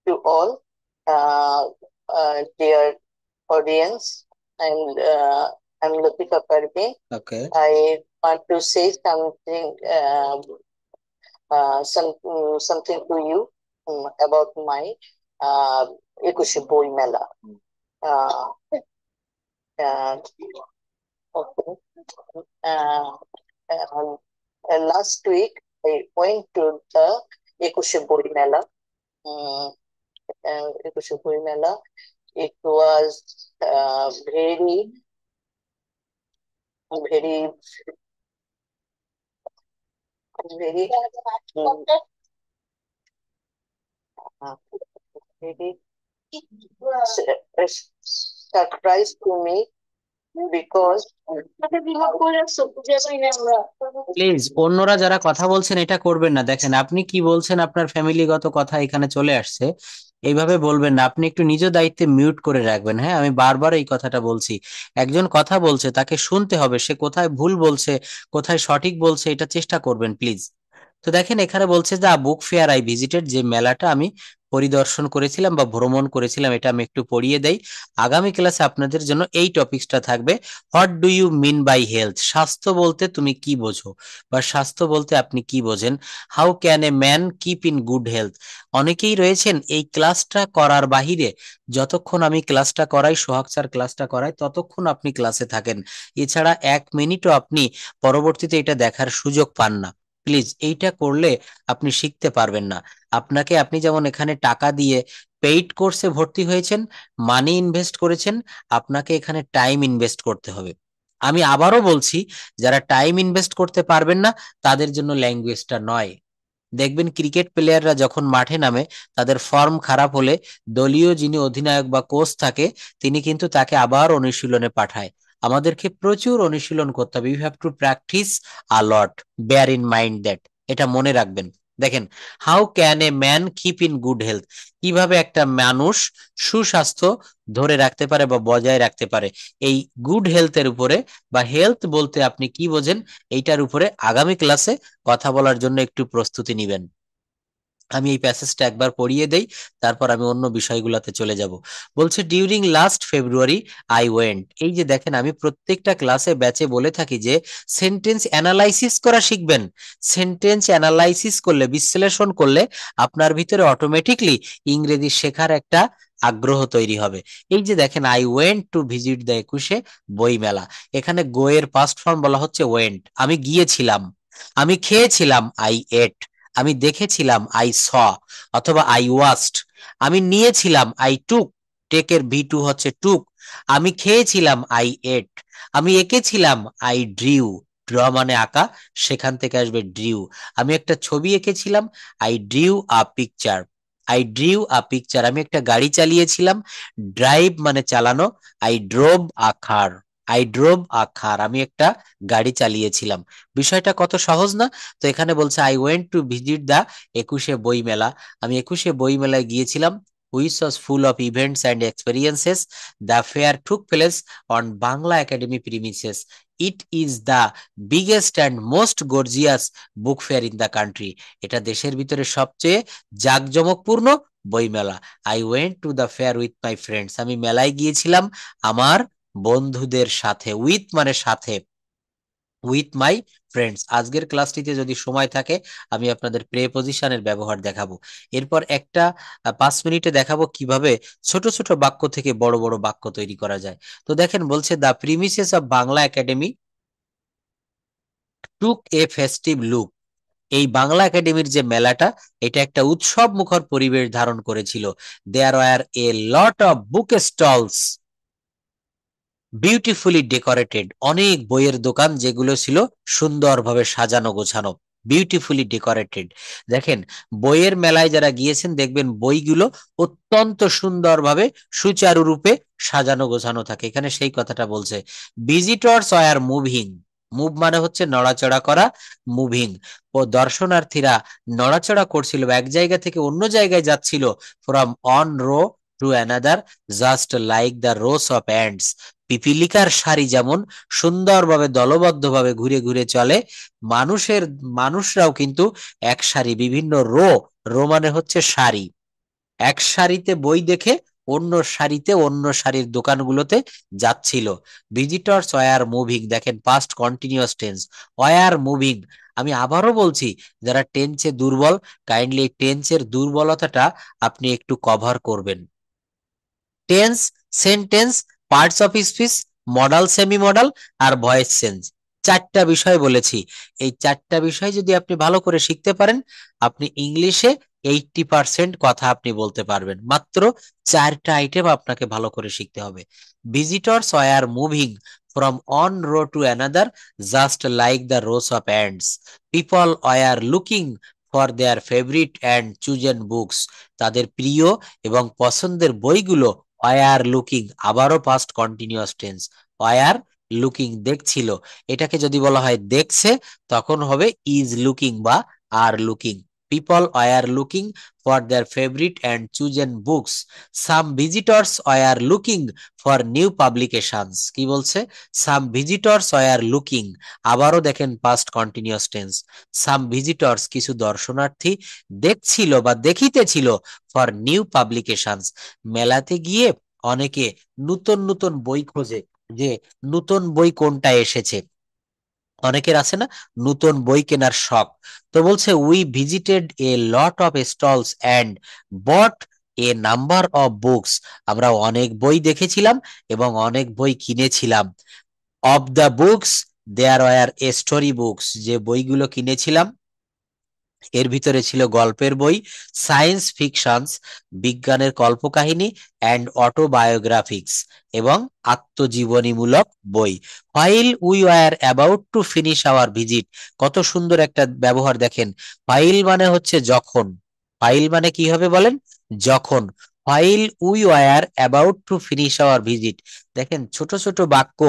S5: to all, dear audience. I'm Latika Parveen.
S1: Okay.
S5: I want to say something, something to you about my Ekushe Boi Mela. Uh, uh, okay. Last week I went to the Ekushe Boi Mela. Ekushe Boi Mela. It was very, very, very, very surprise to me because
S1: please অন্যরা যারা কথা বলছেন এটা করবেন না। দেখেন আপনি কি বলছেন, আপনার ফ্যামিলিগত কথা এখানে চলে আসছে, এইভাবে বলবেন না। আপনি একটু নিজ দায়িত্বে মিউট করে রাখবেন। হ্যাঁ, আমি বারবার এই কথাটা বলছি। একজন কথা বলছে, তাকে শুনতে হবে, সে কোথায় ভুল বলছে কোথায় সঠিক বলছে এটা চেষ্টা করবেন প্লিজ। তো দেখেন এখানে বলছে যে বুক ফেয়ার আই ভিজিটেড, যে মেলাটা আমি পরিদর্শন করেছিলাম বা ভ্রমণ করেছিলাম, এটা আমি একটু পড়িয়ে দেই। আগামী ক্লাসে আপনাদের জন্য এই টপিকসটা থাকবে, what do you mean by health? স্বাস্থ্য বলতে তুমি কি বোঝো, বা স্বাস্থ্য বলতে আপনি কি বোঝেন? How can a man keep in good health? অনেকেই রয়েছেন এই ক্লাসটা করার বাহিরে, যতক্ষণ আমি ক্লাসটা করাই, সোহাগ স্যার ক্লাসটা করাই, ততক্ষণ আপনি ক্লাসে থাকেন। এছাড়া 1 মিনিটও আপনি পরবর্তীতে এটা দেখার সুযোগ পান না। প্লিজ এইটা করলে আপনি শিখতে পারবেন না। আপনি যেমন এখানে টাকা দিয়ে পেইড কোর্সে ভর্তি হয়েছেন, মানি ইনভেস্ট করেছেন, আপনাকে এখানে টাইম ইনভেস্ট করতে হবে। আমি আবারও বলছি, যারা টাইম ইনভেস্ট করতে পারবেন না তাদের জন্য ল্যাঙ্গুয়েজটা নয়। দেখবেন ক্রিকেট প্লেয়াররা যখন মাঠে নামে, তাদের ফর্ম খারাপ হলে দলীয় যিনি অধিনায়ক বা কোচ থাকে, তিনি কিন্তু তাকে আবার অনুশীলনে পাঠায়। আমাদেরকে প্রচুর অনুশীলন করতে হবে। You have to practice a lot, bear in mind that, এটা মনে রাখবেন। দেখেন, how can a man keep in good health? কিভাবে একটা মানুষ সুস্বাস্থ্য ধরে রাখতে পারে বা বজায় রাখতে পারে? এই গুড হেলথের উপরে, বা হেলথ বলতে আপনি কি বোঝেন, এইটার উপরে আগামী ক্লাসে কথা বলার জন্য একটু প্রস্তুতি নিবেন। আমি এই প্যাসেজটা একবার পড়িয়ে দেই, তারপর আমি অন্য বিষয়গুলোতে চলে যাব। বলছে, during last February I went. এই যে দেখেন, আমি প্রত্যেকটা ক্লাসে ব্যাচে বলে থাকি যে সেন্টেন্স অ্যানালাইসিস করা শিখবেন। সেন্টেন্স অ্যানালাইসিস করলে, বিশ্লেষণ করলে আপনার ভিতরে অটোমেটিকলি ইংরেজি শেখার একটা আগ্রহ তৈরি হবে। এই যে দেখেন, I went to visit the একুশে বই মেলা, এখানে গো এর পাস্ট ফর্ম বলা হচ্ছে ওয়েন্ট। আমি গিয়েছিলাম, আমি খেয়েছিলাম, আই এট, আমি দেখেছিলাম, আই স, অথবা আই ওয়াচড। আমি নিয়েছিলাম, আই টুক, টেকের ভি2 হচ্ছে টুক। আমি খেয়েছিলাম, আই এট। আমি এঁকেছিলাম, আই ড্রিউ, ড্র মানে আঁকা, সেখান থেকে আসবে ড্রিউ। আমি একটা ছবি এঁকেছিলাম, I drew a picture. I drew a picture, আমি একটা গাড়ি চালিয়েছিলাম। ড্রাইভ মানে চালানো, I drove a car, I drove a car, আমি একটা গাড়ি চালিয়েছিলাম। বিষয়টা কত সহজ না? তো এখানে বলছে আই ওয়েন্ট টু ভিজিট দা 21শে বই মেলা, আমি 21শে বই মেলায় গিয়েছিলাম। which was full of events and experiences. The fair took place on Bangla Academy premises. It is the biggest and most gorgeous book fair in the country. এটা দেশের ভিতরে সবচেয়ে জাঁকজমকপূর্ণ বইমেলা। I went two the fair with my friends, আমি মেলায় গিয়েছিলাম আমার বন্ধুদের সাথে। উইথ মানে সাথে, উইথ মাই ফ্রেন্ডস। আজকের ক্লাসটিতে যদি সময় থাকে আমি আপনাদের প্রেপজিশনের ব্যবহার দেখাবো। এরপর একটা 5 মিনিটে দেখাবো কিভাবে ছোট ছোট বাক্য থেকে বড় বড় বাক্য তৈরি করা যায়। তো দেখেন বলছে the premises of Bangla academy took A festive look. এই বাংলা একাডেমির যে মেলাটা, এটা একটা উৎসব মুখর পরিবেশ ধারণ করেছিল। There were a lot of book stalls beautifully decorated, অনেক বইয়ের দোকান যেগুলো ছিল সুন্দরভাবে সাজানো গোছানো, বিউটিফুলি ডেকোরেটেড। দেখেন বইয়ের মেলায় যারা গিয়েছেন দেখবেন বইগুলো অত্যন্ত সুন্দরভাবে সুচারুরূপে সাজানো গোছানো থাকে, এখানে সেই কথাটা বলছে। ভিজিটর্স আর মুভিং, মুভ মানে হচ্ছে নড়াচড়া করা, মুভিং, ও দর্শনার্থীরা নড়াচড়া করছিল, এক জায়গা থেকে অন্য জায়গায় যাচ্ছিল। From one row to another, just like the rows of ants, পিপিলিকার সারি যেমন সুন্দরভাবে দলবদ্ধভাবে ঘুরে ঘুরে চলে, মানুষরাও কিন্তু এক সারি, বিভিন্ন রো, রো মানে হচ্ছে সারি, এক সারিতে বই দেখে অন্য সারিতে অন্য সারির দোকানগুলোতে যাচ্ছিল। ভিজিটর্স ওয়ার মুভিং, দেখেন past continuous tense, were moving. আমি আবারও বলছি, যারা টেন্সে দুর্বল কাইন্ডলি টেন্সের দুর্বলতাটা আপনি একটু কভার করবেন। Tense, sentence, parts of speech, modal, semi modal আর ভয়েস চেঞ্জ, 4টা বিষয় বলেছি। এই 4টা বিষয় যদি আপনি ভালো করে শিখতে পারেন, আপনি ইংলিশে 80% কথা আপনি বলতে পারবেন। মাত্র 4টা আইটেম আপনাকে ভালো করে শিখতে হবে। Visitors were moving from one row to another, just like the rows of ants. People were looking for their favourite and chosen books, তাদের প্রিয় এবং পছন্দের বইগুলো ওয়ার লুকিং, আবারও past continuous tense, were looking দেখছিল। এটাকে যদি বলা হয় দেখছে তখন হবে ইজ লুকিং বা are looking. People were looking for their favourite and chosen books. Some visitors were looking for new publications, কি বলছে? সাম ভিজিটর্স ওয়ার লুকিং, আবারও দেখেন past continuous tense, some visitors কিছু দর্শনার্থী দেখছিল বা দেখিতেছিল, ফর নিউ পাবলিকেশনস মেলাতে গিয়ে অনেকে নতুন নতুন বই খোঁজে, যে নতুন বই কোনটা এসেছে, অনেকের আছে না নতুন বই কেনার শখ। তো বলছে we visited a lot of stalls and bought a number of books, আমরা অনেক বই দেখেছিলাম এবং অনেক বই কিনেছিলাম। Of the books there were a story books, যে বইগুলো কিনেছিলাম এর ভিতরে ছিল গল্পের বই, সায়েন্স ফিকশনস বিজ্ঞানের কল্পকাহিনী, অ্যান্ড অটোবায়োগ্রাফিক্স এবং আত্মজীবনীমূলক বই। File we were about to finish our visit, কত সুন্দর একটা ব্যবহার দেখেন। ফাইল মানে হচ্ছে যখন, ফাইল মানে কি হবে বলেন? যখন। File we were about to finish our visit, দেখেন ছোট ছোট বাক্য,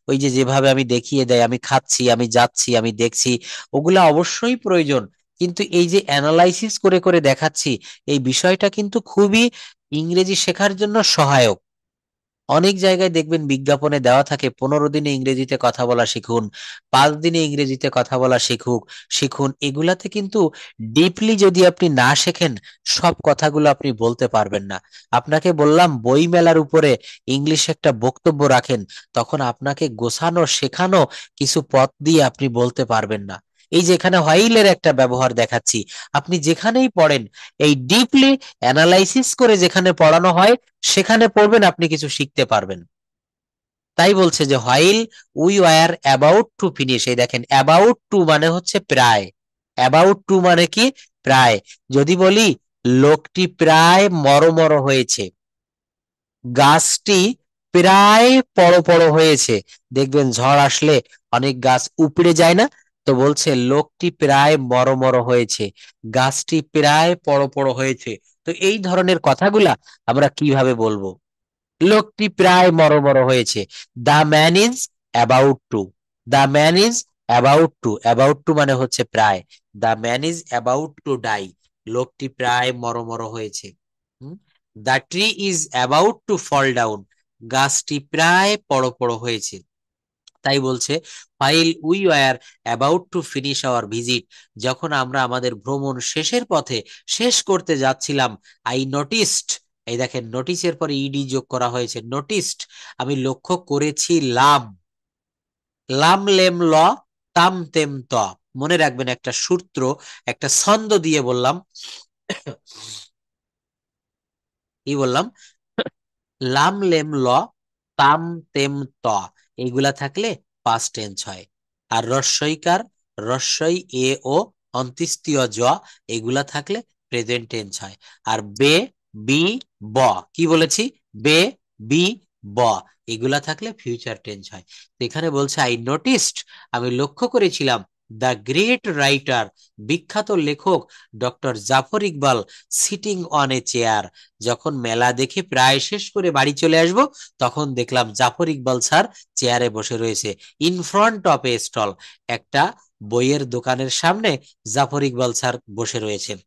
S1: ওই যে যেভাবে আমি দেখিয়ে দেয়, আমি খাচ্ছি, আমি যাচ্ছি, আমি দেখছি, ওগুলা অবশ্যই প্রয়োজন, কিন্তু এই যে অ্যানালাইসিস করে করে দেখাচ্ছি, এই বিষয়টা কিন্তু খুবই ইংরেজি শেখার জন্য সহায়ক। অনেক জায়গায় দেখবেন বিজ্ঞাপনে দেওয়া থাকে 15 দিনে ইংরেজিতে কথা বলা শিখুন, 5 দিনে ইংরেজিতে কথা বলা শিখুন। এগুলাতে কিন্তু ডিপলি যদি আপনি না শেখেন, সব কথাগুলো আপনি বলতে পারবেন না। আপনাকে বললাম বই মেলার উপরে ইংলিশে একটা বক্তব্য রাখেন, তখন আপনাকে গোছানো শেখানো কিছু পথ দিয়ে আপনি বলতে পারবেন না। এই যে এখানে হোয়াইলের একটা ব্যবহার দেখাচ্ছি, আপনি যেখানেই পড়েন এই ডিপলি অ্যানালাইসিস করে যেখানে পড়ানো হয় সেখানে পড়বেন, আপনি কিছু শিখতে পারবেন। তাই বলছে যে while we were about to finish, এই দেখেন অ্যাবাউট টু মানে হচ্ছে প্রায়, অ্যাবাউট টু মানে কি প্রায়। যদি বলি লোকটি প্রায় মরমর হয়েছে, গাছটি প্রায় পড়ো হয়েছে, দেখবেন ঝড় আসলে অনেক গাছ উপড়ে যায় না, তো বলছে লোকটি প্রায় মরমর হয়েছে, গাছটি প্রায় পড়ো হয়েছে, তো এই ধরনের কথাগুলা আমরা কিভাবে বলবো? লোকটি প্রায় মরমর হয়েছে, the man is about to, the man is about to মানে হচ্ছে প্রায়, the man is about to die, লোকটি প্রায় মরমর হয়েছে। The tree is about to fall down, গাছটি প্রায় পড়ো হয়েছে। তাই বলছে while we were about to finish our visit, যখন আমরা আমাদের ভ্রমণ শেষের পথে শেষ করতে যাচ্ছিলাম, আই নোটিসড, এই দেখেন নোটিসের পরে ইডি যোগ করা হয়েছে, নোটিসড আমি লক্ষ্য করেছি, লাম, লাম লেম ল তাম তেম ত, মনে রাখবেন একটা সূত্র, একটা ছন্দ দিয়ে বললাম, কি বললাম, লাম লেম ল তাম তেম ত, এইগুলা থাকলে পাস্ট টেন্স হয়। আর রস্বইকার, রস্বই এ ও অন্ত্যেষ্টিয় জ, এগুলা থাকলে প্রেজেন্ট টেন্স হয়। আর বে, বি, ব, কি বলেছি, বে, বি, ব, এগুলা থাকলে ফিউচার টেন্স হয়। তো এখানে বলছে আই নোটিসড, আমি লক্ষ্য করেছিলাম, দ্য গ্রেট রাইটার, বিখ্যাত লেখক doctor Zafar Iqbal, sitting on a chair, যখন মেলা দেখে প্রায় শেষ করে বাড়ি চলে আসব, তখন দেখলাম জাফর ইকবাল স্যার চেয়ারে বসে রয়েছে, in front of a stall, একটা বইয়ের দোকানের সামনে জাফর ইকবাল স্যার বসে রয়েছেন।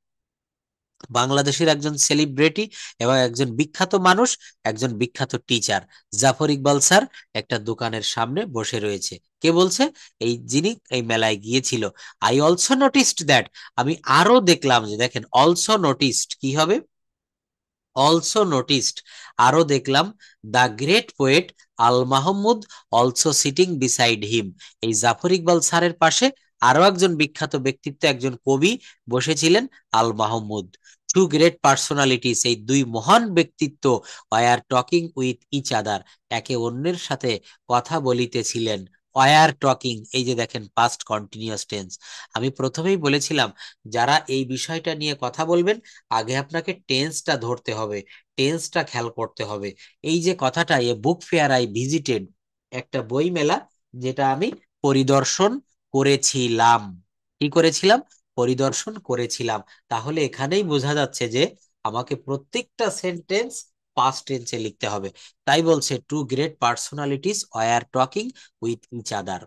S1: বাংলাদেশের একজন সেলিব্রিটি এবং একজন বিখ্যাত মানুষ, একজন বিখ্যাত টিচার, জাফর ইকবাল স্যার একটা দোকানের সামনে বসে রয়েছে। কে বলছে? এই যিনি এই মেলায় গিয়েছিল। আই অলসো নোটিসড দ্যাট, আমি আরো দেখলাম যে, দেখেন অলসো নোটিসড কি হবে, অলসো নোটিসড, আরো দেখলাম, the great poet Al Mahmud also sitting beside him, এই জাফর ইকবাল স্যারের পাশে আরো একজন বিখ্যাত ব্যক্তিত্ব, একজন কবি বসেছিলেন, Al Mahmud. Two great personalities, এই দুই মহান ব্যক্তিত্ব, were talking with each other, একে অন্যের সাথে কথা বলিতেছিলেন, ওয়ার টকিং, এই যে দেখেন পাস্ট কন্টিনিউয়াস টেন্স। আমি প্রথমেই বলেছিলাম যারা এই বিষয়টা নিয়ে কথা বলবেন, আগে আপনাকে টেন্সটা ধরতে হবে, টেন্সটা খেয়াল করতে হবে। এই যে কথাটা, এ বুক ফেয়ার আই ভিজিটেড, একটা বই মেলা যেটা আমি পরিদর্শন করেছিলাম, কি করেছিলাম, পরিদর্শন করেছিলাম। তাহলে এখানেই বোঝা যাচ্ছে যে আমাকে প্রত্যেকটা সেন্টেন্স পাস্ট টেন্সে লিখতে হবে। তাই বলছে two great personalities were talking with each other,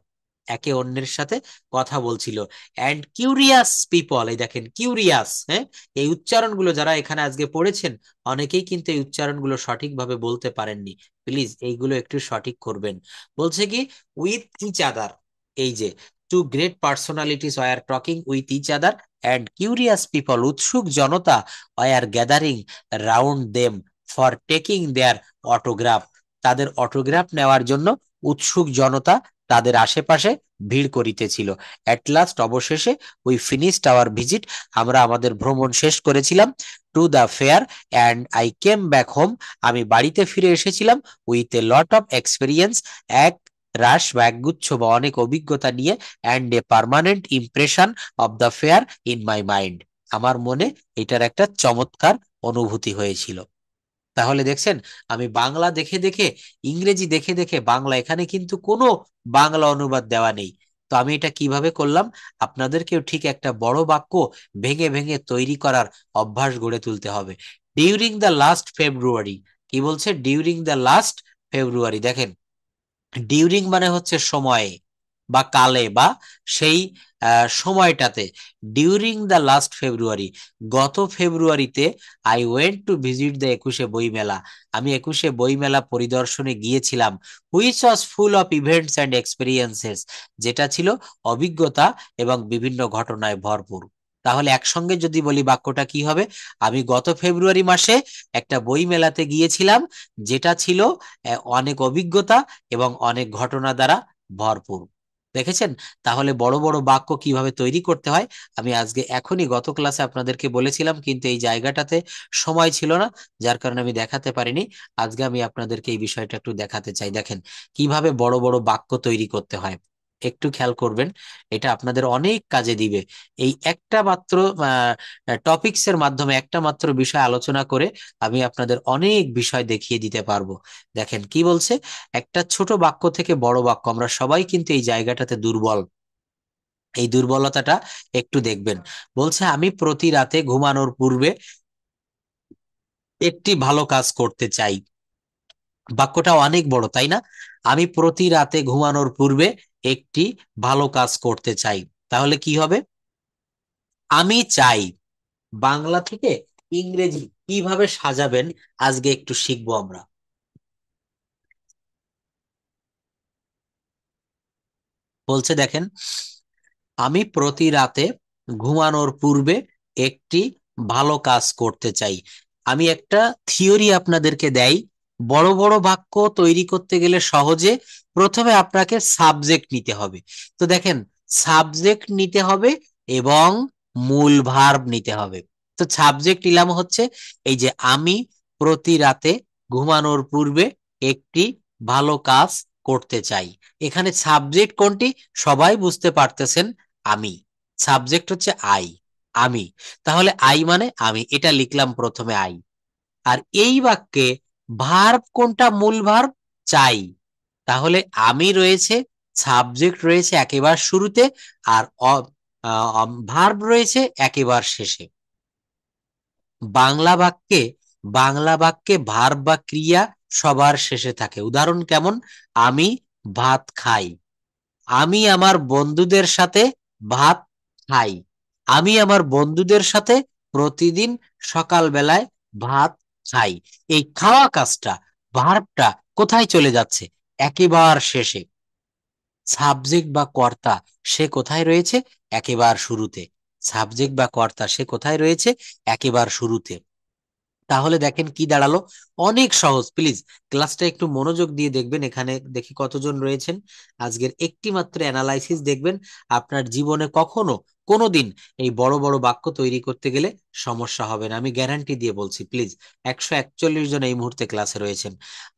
S1: একে অন্যের সাথে কথা বলছিল। অ্যান্ড কিউরিয়াস পিপল, এই দেখেন কিউরিয়াস, হ্যাঁ, এই উচ্চারণগুলো যারা এখানে আজকে পড়েছেন, অনেকেই কিন্তু এই উচ্চারণগুলো সঠিকভাবে বলতে পারেননি, প্লিজ এইগুলো একটু সঠিক করবেন। বলছে কি উইথ ইচ আদার, এই যে two great personalities were talking with each other and curious people, উৎসুক জনতা, were gathering round them for taking their autograph, তাদের অটোগ্রাফ নেওয়ার জন্য উৎসুক জনতা তাদের আশেপাশে ভিড় করিতেছিল। অ্যাট লাস্ট, অবশেষে, উই ফিনিশড আওয়ার ভিজিট, আমরা আমাদের ভ্রমণ শেষ করেছিলাম, to the fair and I came back home, আমি বাড়িতে ফিরে এসেছিলাম, with a lot of experience, এক রাশ বা একগুচ্ছ বা অনেক অভিজ্ঞতা নিয়ে, and a permanent impression of the fair in my mind, আমার মনে এটার একটা চমৎকার অনুভূতি হয়েছিল। তাহলে দেখছেন, আমি বাংলা দেখে দেখে, ইংরেজি দেখে দেখে বাংলা, এখানে কিন্তু কোনো বাংলা অনুবাদ দেওয়া নেই। তো আমি এটা কিভাবে করলাম, আপনাদেরকেও ঠিক একটা বড় বাক্য ভেঙে ভেঙে তৈরি করার অভ্যাস গড়ে তুলতে হবে। ডিউরিং দ্য লাস্ট ফেব্রুয়ারি, কি বলছে, ডিউরিং দ্য লাস্ট ফেব্রুয়ারি, দেখেন ডিউরিং মানে হচ্ছে সময়ে বা কালে বা সেই সময়টাতে, ডিউরিং দ্য লাস্ট ফেব্রুয়ারি, গত ফেব্রুয়ারিতে, I went to visit the একুশে বইমেলা, আমি একুশে বইমেলা পরিদর্শনে গিয়েছিলাম, which was full of events and experiences, যেটা ছিল অভিজ্ঞতা এবং বিভিন্ন ঘটনায় ভরপুর। তাহলে একসঙ্গে যদি বলি বাক্যটা কি হবে, আমি গত ফেব্রুয়ারি মাসে একটা বই মেলাতে গিয়েছিলাম, যেটা ছিল অনেক অভিজ্ঞতা এবং অনেক ঘটনা দ্বারা ভরপুর। দেখেছেন? তাহলে বড় বড় বাক্য কিভাবে তৈরি করতে হয় আমি আজকে এখনই গত ক্লাসে আপনাদেরকে বলেছিলাম, কিন্তু এই জায়গাটাতে সময় ছিল না, যার কারণে আমি দেখাতে পারিনি। আজকে আমি আপনাদেরকে এই বিষয়টা একটু দেখাতে চাই। দেখেন কিভাবে বড় বড় বাক্য তৈরি করতে হয়, একটু খেয়াল করবেন, এটা আপনাদের অনেক কাজে দিবে। এই একটা মাত্র টপিকস এর মাধ্যমে, একটা মাত্র বিষয় আলোচনা করে আমি আপনাদের অনেক বিষয় দেখিয়ে দিতে পারবো। দেখেন কি বলছে, একটা ছোট বাক্য থেকে বড় বাক্য, আমরা সবাই কিন্তু এই জায়গাটাতে দুর্বল, এই দুর্বলতাটা একটু দেখবেন। বলছে আমি প্রতি রাতে ঘুমানোর পূর্বে একটি ভালো কাজ করতে চাই। বাক্যটা অনেক বড়, তাই না? আমি প্রতি রাতে ঘুমানোর পূর্বে একটি ভালো কাজ করতে চাই। তাহলে কি হবে? আমি চাই। বাংলা থেকে ইংরেজি কিভাবে সাজাবেন আজকে একটু শিখবো আমরা। বলছে দেখেন, আমি প্রতি রাতে ঘুমানোর পূর্বে একটি ভালো কাজ করতে চাই। আমি একটা থিওরি আপনাদেরকে দেই। বড় বড় বাক্য তৈরি করতে গেলে সহজে প্রথমে আপনাকে সাবজেক্ট নিতে হবে। তো দেখেন, সাবজেক্ট নিতে হবে এবং মূল ভার্ব নিতে হবে। তো সাবজেক্ট নিলাম হচ্ছে এই যে আমি প্রতি রাতে ঘুমানোর পূর্বে একটি ভালো কাজ করতে চাই। এখানে সাবজেক্ট কোনটি সবাই বুঝতে পারতেছেন, আমি। সাবজেক্ট হচ্ছে আই, আমি। তাহলে আই মানে আমি, এটা লিখলাম প্রথমে আই। আর এই বাক্যে ভার্ব কোনটা? মূল ভার্ব চাই। তাহলে আমি রয়েছে, সাবজেক্ট রয়েছে একেবারে শুরুতে, আর ভার্ব রয়েছে একেবারে শেষে। বাংলা বাক্যে বাংলা বাক্যে ভার্ব বা ক্রিয়া সবার শেষে থাকে। উদাহরণ কেমন? আমি ভাত খাই, আমি আমার বন্ধুদের সাথে ভাত খাই, আমি আমার বন্ধুদের সাথে প্রতিদিন সকালবেলায় ভাত খাই। এই খাওয়া কাজটা, ভার্বটা কোথায় চলে যাচ্ছে? একেবারে শেষে। সাবজেক্ট বা কর্তা সে কোথায় রয়েছে? একেবারে শুরুতে। সাবজেক্ট বা কর্তা সে কোথায় রয়েছে? একেবারে শুরুতে। তাহলে দেখেন কি দাঁড়ালো, অনেক সহজ। প্লিজ ক্লাসটা একটু মনোযোগ দিয়ে দেখবেন। এখানে দেখি কতজন রয়েছেন। আজকের একটি মাত্র অ্যানালাইসিস দেখবেন, আপনার জীবনে কখনো কোনোদিন এই বড় বড় বাক্য তৈরি করতে গেলে সমস্যা হবে না, আমি গ্যারান্টি দিয়ে বলছি। প্লিজ, 141 জন এই মুহূর্তে ক্লাসে রয়েছেন।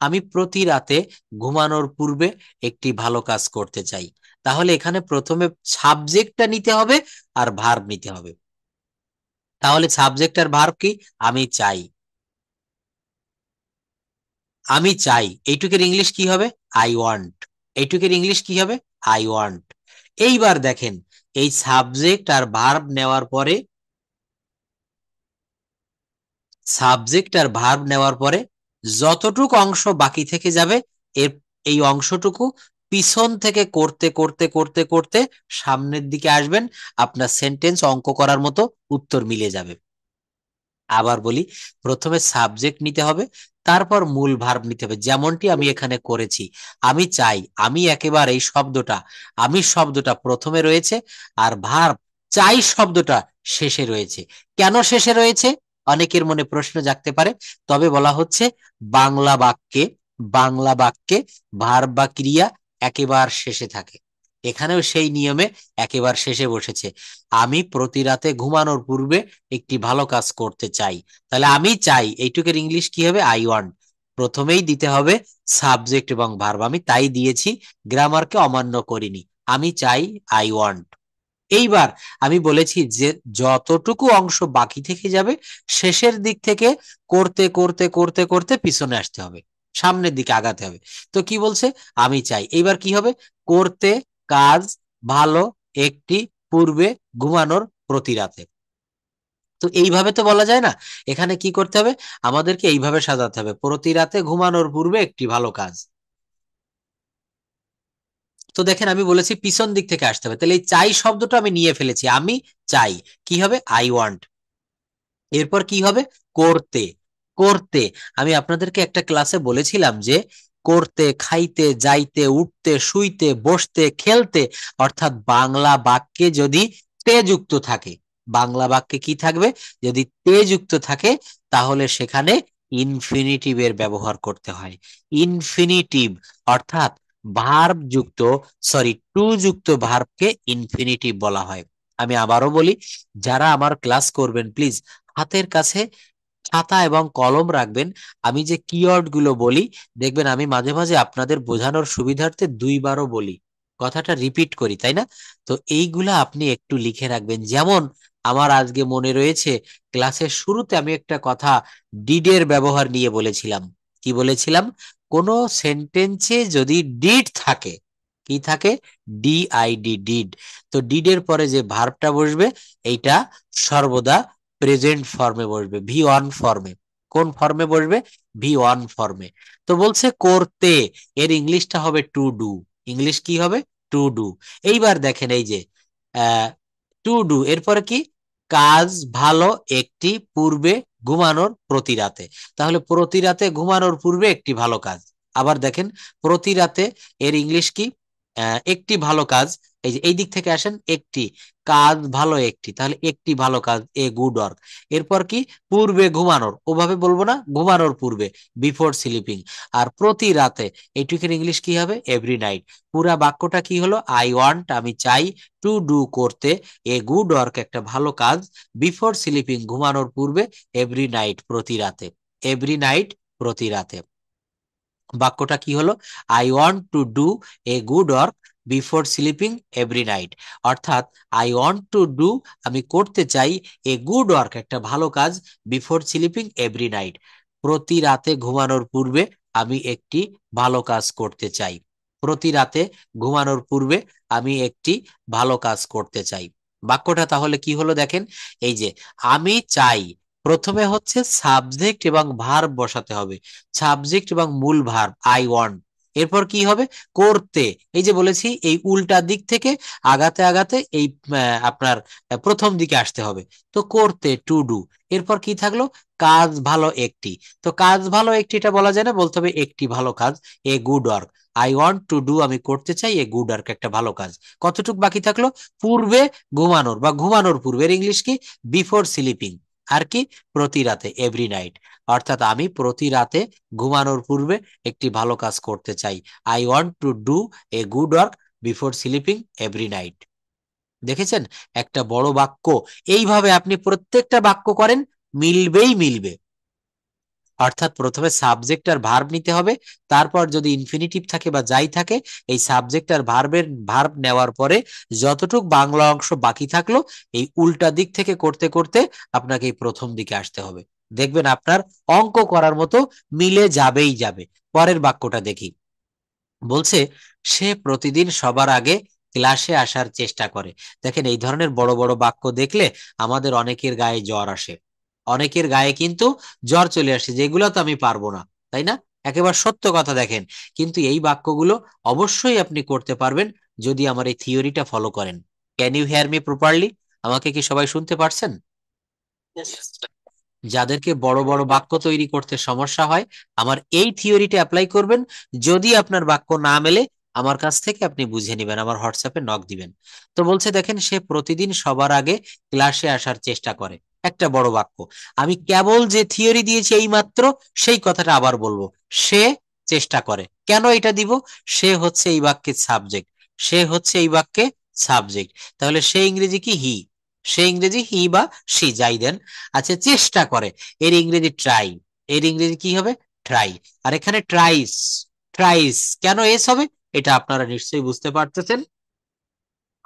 S1: আমি প্রতি রাতে ঘুমানোর পূর্বে একটি ভালো কাজ করতে চাই। তাহলে এখানে প্রথমে সাবজেক্টটা নিতে হবে আর ভার্ব নিতে হবে। তাহলে সাবজেক্ট আর ভার্ব কি? আমি চাই। আমি চাই এইটুকের ইংলিশ কি হবে? I want. এইটুকের ইংলিশ কি হবে? I want. এইবার দেখেন, এই সাবজেক্ট আর ভার্ব নেওয়ার পরে যতটুকু অংশ বাকি থেকে যাবে, এর এই অংশটুকু পিছন থেকে করতে করতে করতে করতে সামনের দিকে আসবেন, আপনার সেন্টেন্স অঙ্ক করার মতো উত্তর মিলে যাবে। আবার বলি, প্রথমে সাবজেক্ট নিতে হবে, তারপর মূল ভার্ব নিতে হবে, যেমনটি আমি এখানে করেছি। আমি চাই, আমি একেবারে এই শব্দটা, আমি শব্দটা প্রথমে রয়েছে, আর ভার্ব চাই শব্দটা শেষে রয়েছে। কেন শেষে রয়েছে? অনেকের মনে প্রশ্ন জাগতে পারে। তবে বলা হচ্ছে বাংলা বাক্যে ভার্ব বা ক্রিয়া একেবারে শেষে থাকে। এখানেও সেই নিয়মে একেবারে শেষে বসেছে। আমি প্রতি রাতে ঘুমানোর পূর্বে একটি ভালো কাজ করতে চাই। তাহলে আমি চাই এইটুকের ইংলিশ কি হবে? I want. প্রথমেই দিতে হবে সাবজেক্ট এবং ভার্ব, আমি তাই দিয়েছি, গ্রামারকে অমান্য করিনি। আমি চাই, আই ওয়ান্ট। এইবার আমি বলেছি যে যতটুকু অংশ বাকি থেকে যাবে শেষের দিক থেকে করতে করতে করতে করতে পিছনে আসতে হবে, সামনের দিকে আগাতে হবে। তো কি বলছে? আমি চাই। এইবার কি হবে? করতে কাজ ভালো একটি পূর্বে ঘুমানোর প্রতি রাতে। তো এইভাবে তো বলা যায় না, এখানে কি করতে হবে? আমাদেরকে এইভাবে সাজাতে হবে, প্রতি রাতে ঘুমানোর পূর্বে একটি ভালো কাজ। তো দেখেন, আমি বলেছি পিছন দিক থেকে আসতে হবে, তাহলে এই চাই শব্দটা আমি নিয়ে ফেলেছি, আমি চাই। কি হবে? I want. এরপর কি হবে? করতে। করতে আমি আপনাদেরকে একটা ক্লাসে বলেছিলাম যে করতে, খাইতে, যাইতে, উঠতে, শুইতে, বসতে, খেলতে, অর্থাৎ বাংলা বাক্যে যদি তে যুক্ত থাকে, বাংলা বাক্যে কি থাকবে? যদি তে যুক্ত থাকে তাহলে সেখানে ইনফিনিটিভের ব্যবহার করতে হয়। ইনফিনিটিভ অর্থাৎ ভার্ব যুক্ত, সরি টু যুক্ত ভার্বকে ইনফিনিটিভ বলা হয়। আমি আবারও বলি, যারা আমার ক্লাস করবেন প্লিজ হাতের কাছে খাতা এবং কলম রাখবেন। আমি যে কিওয়ার্ড গুলো বলি, দেখবেন আমি মাঝে মাঝে আপনাদের বোঝানোর সুবিধার্থে দুইবারও বলি, কথাটা রিপিট করি, তাই না? তো এইগুলা আপনি একটু লিখে রাখবেন। যেমন আমার আজকে মনে রয়েছে, ক্লাসের শুরুতে আমি একটা কথা ডিডের ব্যবহার নিয়ে বলেছিলাম। কি বলেছিলাম? কোন সেন্টেন্সে যদি ডিড থাকে, কি থাকে? DID, did. তো ডিডের পরে যে ভার্বটা বসবে এইটা সর্বদা প্রেজেন্ট ফর্মে বসবে, ভি ওয়ান ফর্মে। কোন ফর্মে বসবে? V1 ফর্মে। তো বলছে করতে, এর ইংলিশটা হবে টু ডু। ইংলিশ কি হবে? To do. এইবার দেখেন এই যে টু ডু এরপরে কি? কাজ ভালো একটি পূর্বে ঘুমানোর প্রতি রাতে। তাহলে প্রতি রাতে ঘুমানোর পূর্বে একটি ভালো কাজ। আবার দেখেন প্রতি রাতে এর ইংলিশ কি? একটি ভালো কাজ। এই যে এই দিক থেকে আসেন, একটি কাজ ভালো একটি, তাহলে একটি ভালো কাজ, এ গুড ওয়ার্ক। এরপর কি? পূর্বে ঘুমানোর, ওভাবে বলবো না, ঘুমানোর পূর্বে, বিফোর স্লিপিং। আর প্রতি রাতে এইটুকুর ইংলিশ কি হবে? Every night. পুরা বাক্যটা কি হলো? আই ওয়ান্ট, আমি চাই, টু ডু করতে, এ গুড ওয়ার্ক একটা ভালো কাজ, বিফোর স্লিপিং ঘুমানোর পূর্বে, এভরি নাইট প্রতি রাতে। এভরি নাইট প্রতি রাতে। বাক্যটা কি হলো? I want to do a good work before sleeping every night. অর্থাৎ আই ওয়ান্ট টু ডু, আমি করতে চাই, এ গুড ওয়ার্ক একটা ভালো কাজ, বিফোর স্লিপিং এভরি নাইট প্রতি রাতে ঘুমানোর পূর্বে আমি একটি ভালো কাজ করতে চাই। প্রতি রাতে ঘুমানোর পূর্বে আমি একটি ভালো কাজ করতে চাই। বাক্যটা তাহলে কি হলো দেখেন, এই যে আমি চাই, প্রথমে হচ্ছে সাবজেক্ট এবং ভার্ব বসাতে হবে, সাবজেক্ট এবং মূল ভার্ব আই ওয়ান্ট। এরপর কি হবে? করতে, এই যে বলেছি এই উল্টা দিক থেকে আগাতে আগাতে এই আপনার প্রথম দিকে আসতে হবে। তো করতে টু ডু, এরপর কি থাকলো? কাজ ভালো একটি। তো কাজ ভালো একটিটা বলা যায় না, বলতে হবে একটি ভালো কাজ, a good work. I want to do, আমি করতে চাই, এ গুড ওয়ার্ক একটা ভালো কাজ। কতটুক বাকি থাকলো? পূর্বে ঘুমানোর বা ঘুমানোর পূর্বের ইংলিশ কি? Before sleeping. আর কি? প্রতি রাতে, এভরি নাইট। অর্থাৎ আমি প্রতি রাতে ঘুমানোর পূর্বে একটি ভালো কাজ করতে চাই। I want to do a good work before sleeping every night. দেখেছেন একটা বড় বাক্য, এইভাবে আপনি প্রত্যেকটা বাক্য করেন, মিলবেই মিলবে। অর্থাৎ প্রথমে সাবজেক্ট আর ভার্ব নিতে হবে, তারপর যদি ইনফিনিটিভ থাকে বা যাই থাকে, এই সাবজেক্ট আর ভার্ব নেওয়ার পরে যতটুক বাংলা অংশ বাকি থাকলো, এই উল্টা দিক থেকে করতে করতে আপনাকে এই প্রথম দিকে আসতে হবে। দেখবেন আপনার অঙ্ক করার মতো মিলে যাবেই যাবে। পরের বাক্যটা দেখি। বলছে সে প্রতিদিন সবার আগে ক্লাসে আসার চেষ্টা করে। দেখেন এই ধরনের বড় বড় বাক্য দেখলে আমাদের অনেকের গায়ে জ্বর আসে, অনেকের গায়ে কিন্তু জ্বর চলে আসে, যেগুলো তো আমি পারবো না, তাই না? একেবারে সত্য কথা। দেখেন কিন্তু এই বাক্যগুলো অবশ্যই আপনি করতে পারবেন যদি আমার এই থিওরিটা ফলো করেন। Can you hear me properly? আমাকে কি সবাই শুনতে পারছেন? যাদেরকে বড় বড় বাক্য তৈরি করতে সমস্যা হয়, আমার এই থিওরিটা অ্যাপ্লাই করবেন। যদি আপনার বাক্য না মেলে, আমার কাছ থেকে আপনি বুঝে নেবেন, আমার হোয়াটসঅ্যাপে নক দিবেন। তো বলছে দেখেন সে প্রতিদিন সবার আগে ক্লাসে আসার চেষ্টা করে, একটা বড় বাক্য। আমি কেবল যে থিওরি দিয়েছি এই মাত্র সেই কথাটা আবার বলবো, সে চেষ্টা করে। কেন এটা দিব? সে হচ্ছে এই বাক্যের সাবজেক্ট, সে হচ্ছে এই বাক্যে সাবজেক্ট। তাহলে সে ইংরেজি কি? হি। সে ইংরেজি হি বা সি, যাই দেন। আচ্ছা চেষ্টা করে, এর ইংরেজি ট্রাই। এর ইংরেজি কি হবে? ট্রাই। আর এখানে ট্রাইস, ট্রাইস কেন এস হবে এটা আপনারা নিশ্চয়ই বুঝতে পারতেছেন,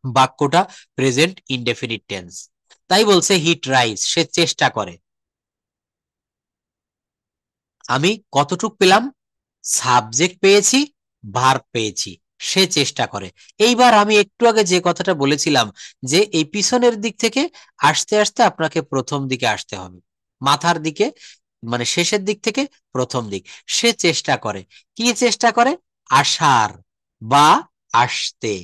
S1: বাক্যটা প্রেজেন্ট ইনডেফিনিট টেন্স। তাই বলছে হি ট্রাইস, সে চেষ্টা করে। আমি কতটুক পেলাম? সাবজেক্ট পেয়েছি, ভার্ব পেয়েছি, সে চেষ্টা করে। এইবার আমি একটু আগে যে কথাটা বলেছিলাম যে এই পিছনের দিক থেকে আসতে আসতে আপনাকে প্রথম দিকে আসতে হবে, মাথার দিকে মানে শেষের দিক থেকে প্রথম দিক। সে চেষ্টা করে, কি চেষ্টা করে? আসার বা আসতে।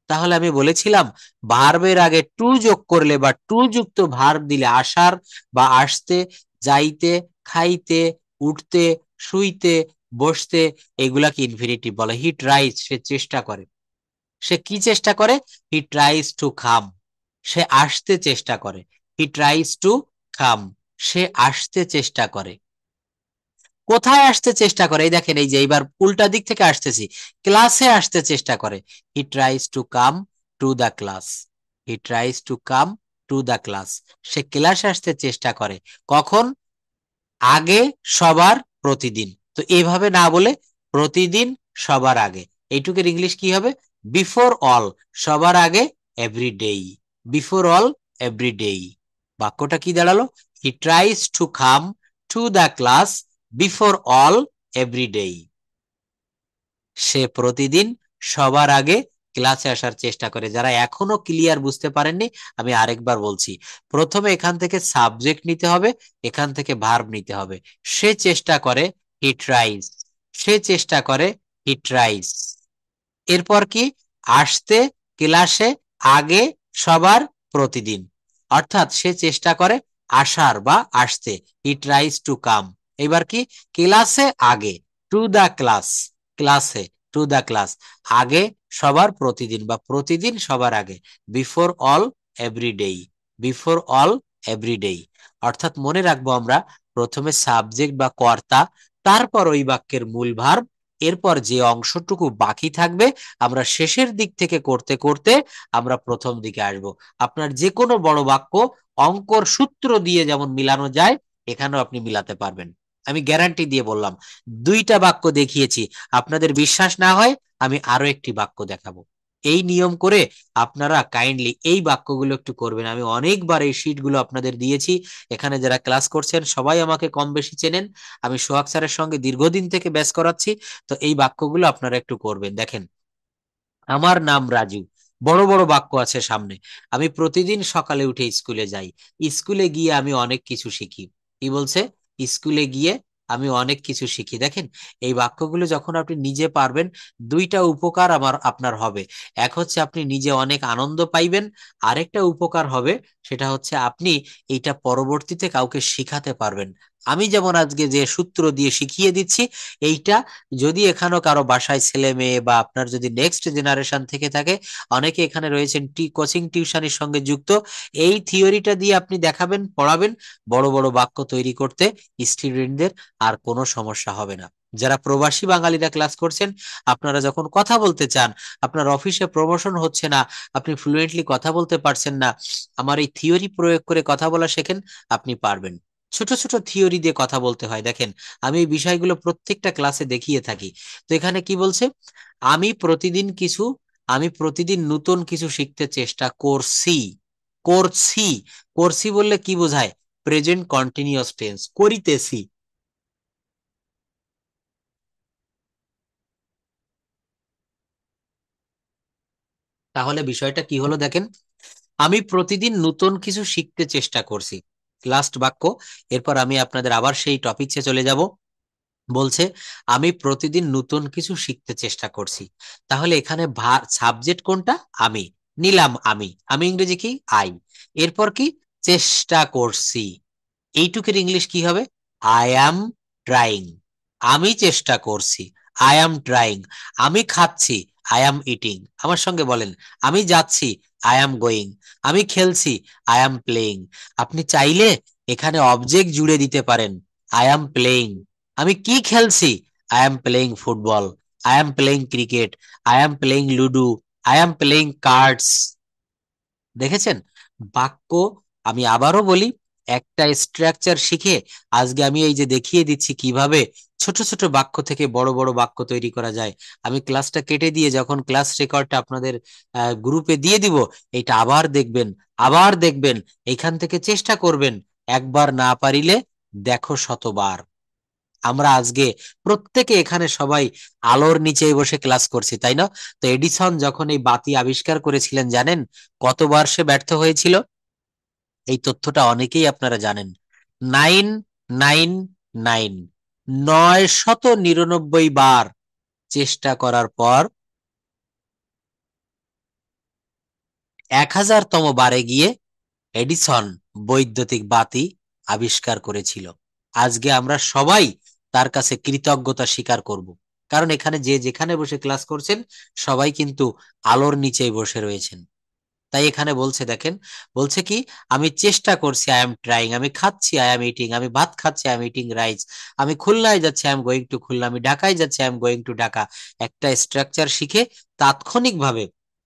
S1: তাহলে আমি বলেছিলাম ভার্বের আগে টু যোগ করলে বা টু যুক্ত ভার্ব দিলে আসার বা আসতে, যাইতে, খাইতে, উঠতে, শুইতে, বসতে, এগুলাকে ইনফিনিটিভ বলে। হি ট্রাইস, সে চেষ্টা করে। সে কি চেষ্টা করে? হি ট্রাইস টু কাম, সে আসতে চেষ্টা করে। হি ট্রাইস টু কাম, সে আসতে চেষ্টা করে। কোথায় আসতে চেষ্টা করে? এই দেখেন এই যে এইবার উল্টা দিক থেকে আসতেছি, ক্লাসে আসতে চেষ্টা করে। He tries to come to the class, he tries to come to the class, সে ক্লাসে আসতে চেষ্টা করে। কখন? আগে, সবার, প্রতিদিন। তো এইভাবে না বলে প্রতিদিন সবার আগে, এইটুকের ইংলিশ কি হবে? বিফোর অল, সবার আগে, every day. Before all, every day. বাক্যটা কি দাঁড়ালো? He tries to come to the class before all every day. সে প্রতিদিন সবার আগে ক্লাসে আসার চেষ্টা করে। যারা এখনো ক্লিয়ার বুঝতে পারেননি, আমি আরেকবার বলছি, প্রথমে এখান থেকে সাবজেক্ট নিতে হবে, এখান থেকে ভার্ব নিতে হবে। সে চেষ্টা করে, হি ট্রাইজ। সে চেষ্টা করে, হি ট্রাইজ। এরপর কি? আসতে ক্লাসে আগে সবার প্রতিদিন, অর্থাৎ সে চেষ্টা করে আসার বা আসতে, হি ট্রাইজ টু কাম। এবার কি? ক্লাসে আগে, টু দা ক্লাস। ক্লাসে, টু দা ক্লাস, আগে সবার প্রতিদিন বা প্রতিদিন সবার আগে, before all everyday. Before all everyday, অর্থাৎ মনে রাখবো আমরা প্রথমে সাবজেক্ট বা কর্তা, তারপর ওই বাক্যের মূল ভার্ব, এরপর যে অংশটুকু বাকি থাকবে আমরা শেষের দিক থেকে করতে করতে আমরা প্রথম দিকে আসব। আপনার যে কোনো বড় বাক্য অঙ্কর সূত্র দিয়ে যেমন মিলানো যায়, এখানেও আপনি মিলাতে পারবেন। আমি গ্যারান্টি দিয়ে বললাম। দুইটা বাক্য দেখিয়েছি, আপনাদের বিশ্বাস না হয় আমি আরো একটি বাক্য দেখাবো। এই নিয়ম করে আপনারা কাইন্ডলি এই বাক্যগুলো একটু করবেন। আমি অনেকবার এই শিটগুলো আপনাদের দিয়েছি। এখানে যারা ক্লাস করছেন সবাই আমাকে কম বেশি চেনেন, আমি সোহাগ স্যারের সঙ্গে দীর্ঘদিন থেকে ব্যাচ করাচ্ছি। তো এই বাক্যগুলো আপনারা একটু করবেন। দেখেন, আমার নাম রাজু, বড় বড় বাক্য আছে সামনে। আমি প্রতিদিন সকালে উঠে স্কুলে যাই, স্কুলে গিয়ে আমি অনেক কিছু শিখি। কি বলছে? স্কুলে গিয়ে আমি অনেক কিছু শিখি। দেখেন, এই বাক্যগুলো যখন আপনি নিজে পারবেন, দুইটা উপকার আপনার হবে। এক হচ্ছে আপনি নিজে অনেক আনন্দ পাইবেন, আরেকটা উপকার হবে সেটা হচ্ছে আপনি এইটা পরবর্তীতে কাউকে শিখাতে পারবেন। আমি যেমন আজকে যে সূত্র দিয়ে শিখিয়ে দিচ্ছি, এইটা যদি এখানেও কারো বাসায় ছেলে মেয়ে বা আপনার যদি নেক্সট জেনারেশন থেকে থাকে, অনেকে এখানে রয়েছেন কোচিং টিউশনের সঙ্গে যুক্ত, এই থিওরিটা দিয়ে আপনি দেখাবেন, পড়াবেন, বড় বড় বাক্য তৈরি করতে স্টুডেন্টদের আর কোনো সমস্যা হবে না। যারা প্রবাসী বাঙালিরা ক্লাস করছেন, আপনারা যখন কথা বলতে চান, আপনার অফিসে প্রমোশন হচ্ছে না, আপনি ফ্লুয়েন্টলি কথা বলতে পারছেন না, আমার এই থিওরি প্রয়োগ করে কথা বলা শেখেন, আপনি পারবেন। ছোট ছোট থিওরি দিয়ে কথা বলতে হয়। দেখেন, আমি এই বিষয়গুলো প্রত্যেকটা ক্লাসে দেখিয়ে থাকি। তো এখানে কি বলছে? আমি প্রতিদিন কিছু, আমি প্রতিদিন নতুন কিছু শিখতে চেষ্টা করছি। করছি, করছি বললে কি বোঝায়? প্রেজেন্ট কন্টিনিউয়াস টেন্স, করিতেছি। তাহলে বিষয়টা কি হলো দেখেন, আমি প্রতিদিন নতুন কিছু শিখতে চেষ্টা করছি, লাস্ট বাক্য। এরপর আমি আপনাদের আবার সেই টপিকসে চলে যাব। বলছে আমি প্রতিদিন নতুন কিছু শিখতে চেষ্টা করছি। তাহলে এখানে সাবজেক্ট কোনটা? আমি নিলাম, আমি আমি ইংরেজি কি? আই। এরপর কি? চেষ্টা করছি। এইটুকের ইংলিশ কি হবে? I am trying. আমি চেষ্টা করছি, আই অ্যাম ট্রাইং। আমি খাচ্ছি, আই অ্যাম ইটিং। আমার সঙ্গে বলেন, আমি যাচ্ছি, আই অ্যাম গোয়িং। আমি খেলছি, আই অ্যাম প্লেইং। আপনি চাইলে এখানে অবজেক্ট জুড়ে দিতে পারেন, আই অ্যাম প্লেইং। আমি কি খেলছি? I am playing football, I am playing cricket, I am playing ludo, I am playing cards. দেখেছেন বাক্য? আমি আবারও বলি, একটা স্ট্রাকচার শিখে আজকে আমি এই যে দেখিয়ে দিচ্ছি কিভাবে ছোট ছোট বাক্য থেকে বড় বড় বাক্য তৈরি করা যায়। আমি ক্লাসটা কেটে দিয়ে যখন ক্লাস রেকর্ডটা আপনাদের গ্রুপে দিয়ে দিব, এটা আবার দেখবেন, আবার দেখবেন, এখান থেকে চেষ্টা করবেন। একবার না পারিলে দেখো শতবার। আমরা আজকে প্রত্যেকে এখানে সবাই আলোর নিচে বসে ক্লাস করছি, তাই না? তো এডিসন যখন এই বাতি আবিষ্কার করেছিলেন জানেন কতবার সে ব্যর্থ হয়েছিল? এই তথ্যটা অনেকেই আপনারা জানেন। 999, 999 বার চেষ্টা করার পর 1000তম বারে গিয়ে এডিসন বৈদ্যুতিক বাতি আবিষ্কার করেছিল। আজকে আমরা সবাই তার কাছে কৃতজ্ঞতা স্বীকার করব, কারণ এখানে যে যেখানে বসে ক্লাস করছেন সবাই কিন্তু আলোর নিচেই বসে রয়েছেন। তাই এখানে বলছে দেখেন, বলছে কি? আমি চেষ্টা করছি, আই এম ট্রাইং। আমি খাচ্ছি, আই এম ইটিং। আমি ভাত খাচ্ছি, আই এম ইটিং রাইস। আমি খুলনায় যাচ্ছি, I am going to Khulna. আমি ঢাকায় যাচ্ছি, I am going to Dhaka. একটা স্ট্রাকচার শিখে তাৎক্ষণিকভাবে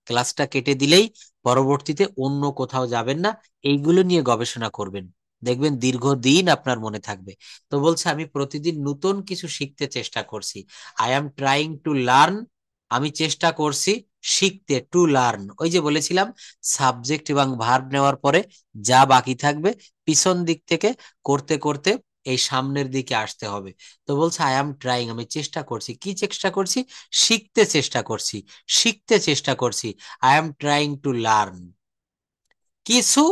S1: ক্লাসটা কেটে দিলেই পরবর্তীতে অন্য কোথাও যাবেন না, এইগুলো নিয়ে গবেষণা করবেন, দেখবেন দীর্ঘদিন আপনার মনে থাকবে। তো বলছে আমি প্রতিদিন নতুন কিছু শিখতে চেষ্টা করছি, I am trying to learn. আমি চেষ্টা করছি শিখতে, টু লার্ন। ওই যে বলেছিলাম, সাবজেক্ট এবং ভার্ব নেওয়ার পরে যা বাকি থাকবে পিছন দিক থেকে করতে করতে এই সামনের দিকে আসতে হবে। তো বলছে আই এম ট্রাইং, আমি চেষ্টা করছি। কি চেষ্টা করছি? শিখতে চেষ্টা করছি, শিখতে চেষ্টা করছি। I am trying to learn কিছু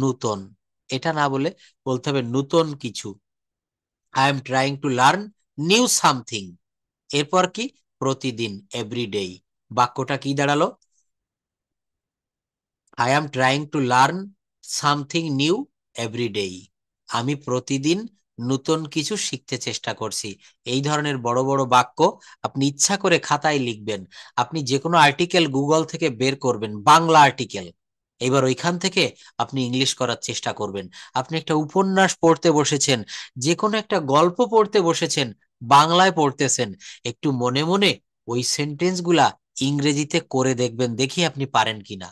S1: নূতন। এটা না বলে বলতে হবে নূতন কিছু। I am trying to learn new something. এরপর কি? প্রতিদিন, এভরিডে। বাক্যটা কি দাঁড়ালো? I am trying to learn something new everyday. আমি প্রতিদিন নতুন কিছু শিখতে চেষ্টা করছি। এই ধরনের বড় বড় বাক্য আপনি ইচ্ছা করে খাতায় লিখবেন। আপনি যে কোনো আর্টিকেল গুগল থেকে বের করবেন, বাংলা আর্টিকেল, এবার ওইখান থেকে আপনি ইংলিশ করার চেষ্টা করবেন। আপনি একটা উপন্যাস পড়তে বসেছেন, যে কোনো একটা গল্প পড়তে বসেছেন, বাংলায় পড়তেছেন, একটু মনে মনে ওই সেন্টেন্স গুলা ইংরেজিতে করে দেখবেন, দেখি আপনি পারেন কিনা।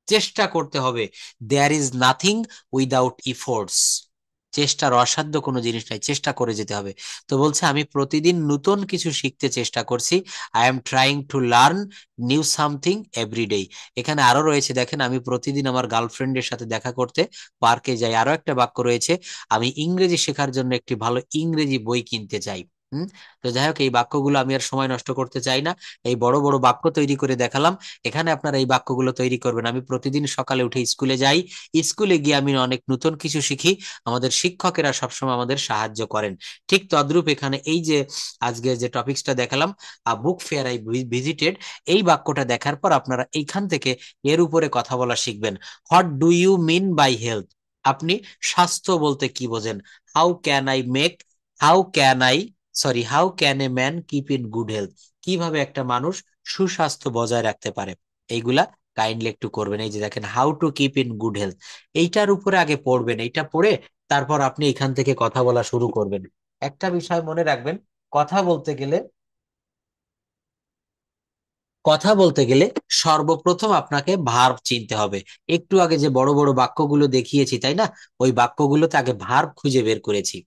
S1: চেষ্টা করতে হবে। There is nothing without efforts. চেষ্টার অসাধ্য কোনো জিনিস নাই, চেষ্টা করে যেতে হবে। তো বলছে আমি প্রতিদিন নতুন কিছু শিখতে চেষ্টা করছি। I am trying to learn new something everyday. এখানে আরো রয়েছে, দেখেন, আমি প্রতিদিন আমার গার্লফ্রেন্ডের সাথে দেখা করতে পার্কে যাই। আরো একটা বাক্য রয়েছে, আমি ইংরেজি শেখার জন্য একটি ভালো ইংরেজি বই কিনতে চাই। হুম। তো যাই হোক, এই বাক্যগুলো আমি আর সময় নষ্ট করতে চাই না, এই বড় বড় বাক্য তৈরি করে দেখালাম। এখানে আপনারা এই বাক্যগুলো তৈরি করবেন। আমি প্রতিদিন সকালে উঠে স্কুলে যাই, স্কুলে গিয়ে আমি অনেক নতুন কিছু শিখি, আমাদের শিক্ষকেরা সবসময় আমাদের সাহায্য করেন। ঠিক তদ্রূপ এখানে এই যে আজকে যে টপিকসটা দেখালাম, বুক ফেয়ার আই ভিজিটেড, এই বাক্যটা দেখার পর আপনারা এইখান থেকে এর উপরে কথা বলা শিখবেন। What do you mean by health? আপনি স্বাস্থ্য বলতে কি বোঝেন? How can I make, how can I, sorry, how can a man keep in good health? কিভাবে একটা মানুষ সুস্বাস্থ্য বজায় রাখতে পারে? এইগুলা কাইন্ডলি একটু করবেন। এই যে দেখেন, how to keep in good health, এইটার উপরে আগে পড়বেন। এইটা পড়ে তারপর আপনি এখান থেকে কথা বলা শুরু করবেন। একটা বিষয় মনে রাখবেন, কথা বলতে গেলে, কথা বলতে গেলে সর্বপ্রথম আপনাকে ভার্ব চিনতে হবে। একটু আগে যে বড় বড় বাক্যগুলো দেখিয়েছি, তাই না, ওই বাক্যগুলোতে আগে ভার্ব খুঁজে বের করেছি।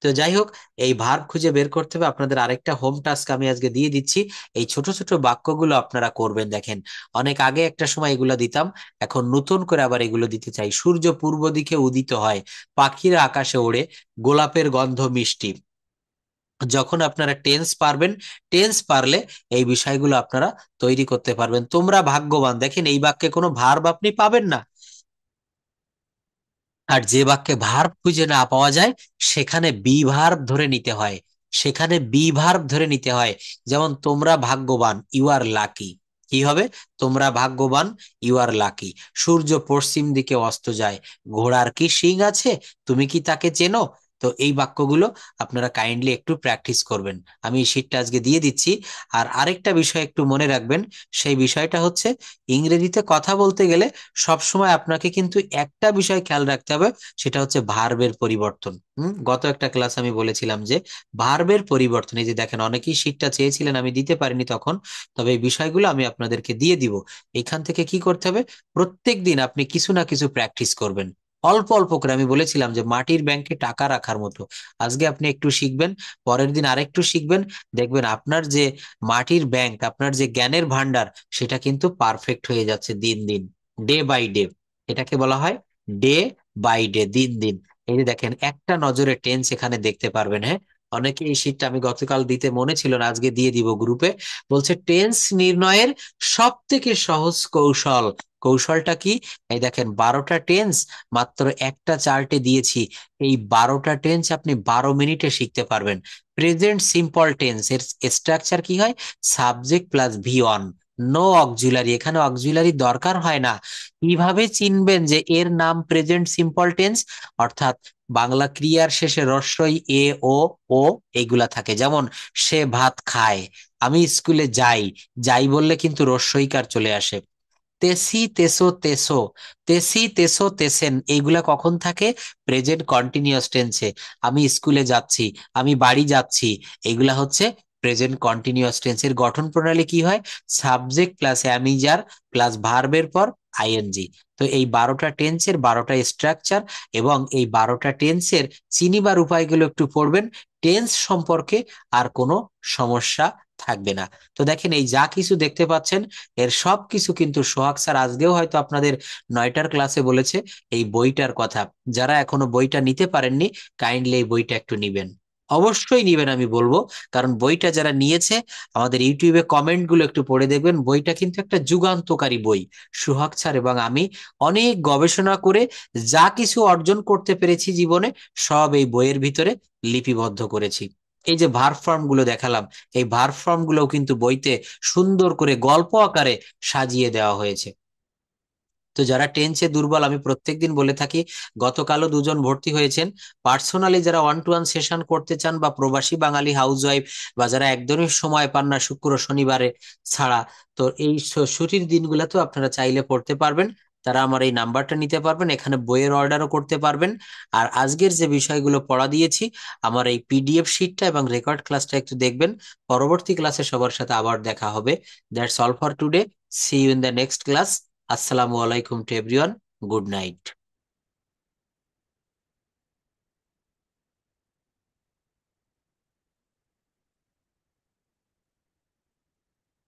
S1: তো যাই হোক, এই ভার্ব খুঁজে বের করতে হবে। আপনাদের আরেকটা হোম টাস্ক আমি আজকে দিয়ে দিচ্ছি, এই ছোট ছোট বাক্যগুলো আপনারা করবেন। দেখেন, অনেক আগে একটা সময় এগুলো দিতাম, এখন নতুন করে আবার এগুলো দিতে চাই। সূর্য পূর্ব দিকে উদিত হয়, পাখিরা আকাশে ওড়ে, গোলাপের গন্ধ মিষ্টি। যখন আপনারা টেন্স পারবেন, টেন্স পারলে এই বিষয়গুলো আপনারা তৈরি করতে পারবেন। তোমরা ভাগ্যবান, দেখেন এই বাক্যে কোনো ভার্ব আপনি পাবেন না। আর যে বাক্যে ভার্ব খুঁজে না পাওয়া যায়, সেখানে বি ভার্ব ধরে নিতে হয়, সেখানে বি ভার্ব ধরে নিতে হয়। যেমন তোমরা ভাগ্যবান, ইউ আর লাকি। কি হবে? তোমরা ভাগ্যবান, ইউ আর লাকি। সূর্য পশ্চিম দিকে অস্ত যায়, ঘোড়ার কি শিং আছে, তুমি কি তাকে চেনো? তো এই বাক্যগুলো আপনারা কাইন্ডলি একটু প্র্যাকটিস করবেন। আমি এই শীটটা আজকে দিয়ে দিচ্ছি। আর আরেকটা বিষয় একটু মনে রাখবেন, সেই বিষয়টা হচ্ছে, ইংরেজিতে কথা বলতে গেলে সবসময় আপনাকে কিন্তু একটা বিষয় খেয়াল রাখতে হবে, সেটা হচ্ছে ভার্বের পরিবর্তন। গত একটা ক্লাস আমি বলেছিলাম যে ভার্বের পরিবর্তন। এই যে দেখেন, অনেকেই শীটটা চেয়েছিলেন, আমি দিতে পারিনি তখন, তবে এই বিষয়গুলো আমি আপনাদেরকে দিয়ে দিব। এখান থেকে কি করতে হবে? প্রত্যেক দিন আপনি কিছু না কিছু প্র্যাকটিস করবেন, অল্প অল্প করে। আমি বলেছিলাম যে মাটির ব্যাংকে টাকা রাখার মতো। আজকে আপনি একটু শিখবেন, পরের দিন আরেকটু শিখবেন, দেখবেন আপনার যে মাটির ব্যাংক, আপনার যে জ্ঞানের ভান্ডার, সেটা কিন্তু পারফেক্ট হয়ে যাচ্ছে দিন দিন, ডে বাই ডে। এটাকে বলা হয় ডে বাই ডে, দিন দিন। এই যে দেখেন, একটা নজরে টেন্স এখানে দেখতে পারবেন। হ্যাঁ, অনেকে এই শীটটা আমি গতকাল দিতে মনে ছিল না, আজকে দিয়ে দিব গ্রুপে। বলছে টেন্স নির্ণয়ের সব থেকে সহজ কৌশল। কৌশলটা কি? এই দেখেন, 12টা টেন্স মাত্র একটা চার্টে দিয়েছি। এই 12টা টেন্স আপনি 12 মিনিটে শিখতে পারবেন। প্রেজেন্ট সিম্পল টেন্স এর স্ট্রাকচার কি হয়? Subject plus V one, no auxiliary, এখানে অক্সিলারি দরকার হয় না। কিভাবে চিনবেন যে এর নাম প্রেজেন্ট সিম্পল টেন্স? অর্থাৎ বাংলা ক্রিয়ার শেষে রস্বই এ, ও, ও এইগুলা থাকে। যেমন সে ভাত খায়, আমি স্কুলে যাই, যাই বললে কিন্তু রস্বইকার চলে আসে। তেসি, তেসো, তেসো, তেসি, তেসো, তেসেন, এইগুলা কখন থাকে? প্রেজেন্ট কন্টিনিউয়াস টেন্সে। আমি স্কুলে যাচ্ছি, আমি বাড়ি যাচ্ছি, এইগুলা হচ্ছে প্রেজেন্ট কন্টিনিউয়াস টেন্সের গঠন প্রণালী কি হয়? সাবজেক্ট প্লাস অ্যামিজার প্লাস ভার্বের পর আইএনজি। তো এই 12টা টেন্সের 12টা স্ট্রাকচার এবং এই 12টা টেন্সের চিনিবার উপায়গুলো একটু পড়বেন। টেন্স সম্পর্কে আর কোনো সমস্যা থাকবে না। তো দেখেন এই যা কিছু দেখতে পাচ্ছেন এর সব কিছু কিন্তু সোহাগ স্যার আজকেও হয়তো আপনাদের 9টার ক্লাসে বলেছে এই বইটার কথা। যারা এখনো বইটা নিতে পারেননি কাইন্ডলি এই বইটা একটু নিবেন, অবশ্যই নিবেন আমি বলবো। কারণ বইটা যারা নিয়েছে আমাদের ইউটিউবে কমেন্ট গুলো একটু পড়ে দেখবেন, বইটা কিন্তু একটা যুগান্তকারী বই। সোহাগ স্যার এবং আমি অনেক গবেষণা করে যা কিছু অর্জন করতে পেরেছি জীবনে সব এই বইয়ের ভিতরে লিপিবদ্ধ করেছি। এই যে ভার্ব ফর্ম গুলো দেখালাম, এই ভার্ব ফর্ম গুলোও কিন্তু বইতে সুন্দর করে গল্প আকারে সাজিয়ে দেওয়া হয়েছে। তো যারা টেন্সে দুর্বল, আমি প্রত্যেকদিন বলে থাকি, গতকালও দুজন ভর্তি হয়েছেন। পার্সোনালি যারা 1-to-1 সেশন করতে চান বা প্রবাসী বাঙালি হাউসওয়াইফ বা যারা একদমই সময় পান না শুক্র শনিবারে ছাড়া, তো এই ছুটির দিনগুলোতেও আপনারা চাইলে পড়তে পারবেন। তারা আমার এই নাম্বারটা নিতে পারবেন, এখানে বইয়ের অর্ডারও করতে পারবেন। আর আজকের যে বিষয়গুলো পড়া দিয়েছি আমার এই পিডিএফ শিটটা এবং রেকর্ড ক্লাসটা একটু দেখবেন। পরবর্তী ক্লাসে সবার সাথে আবার দেখা হবে। That's all for today. See you in the next class. Assalamu alaikum to everyone. Good night.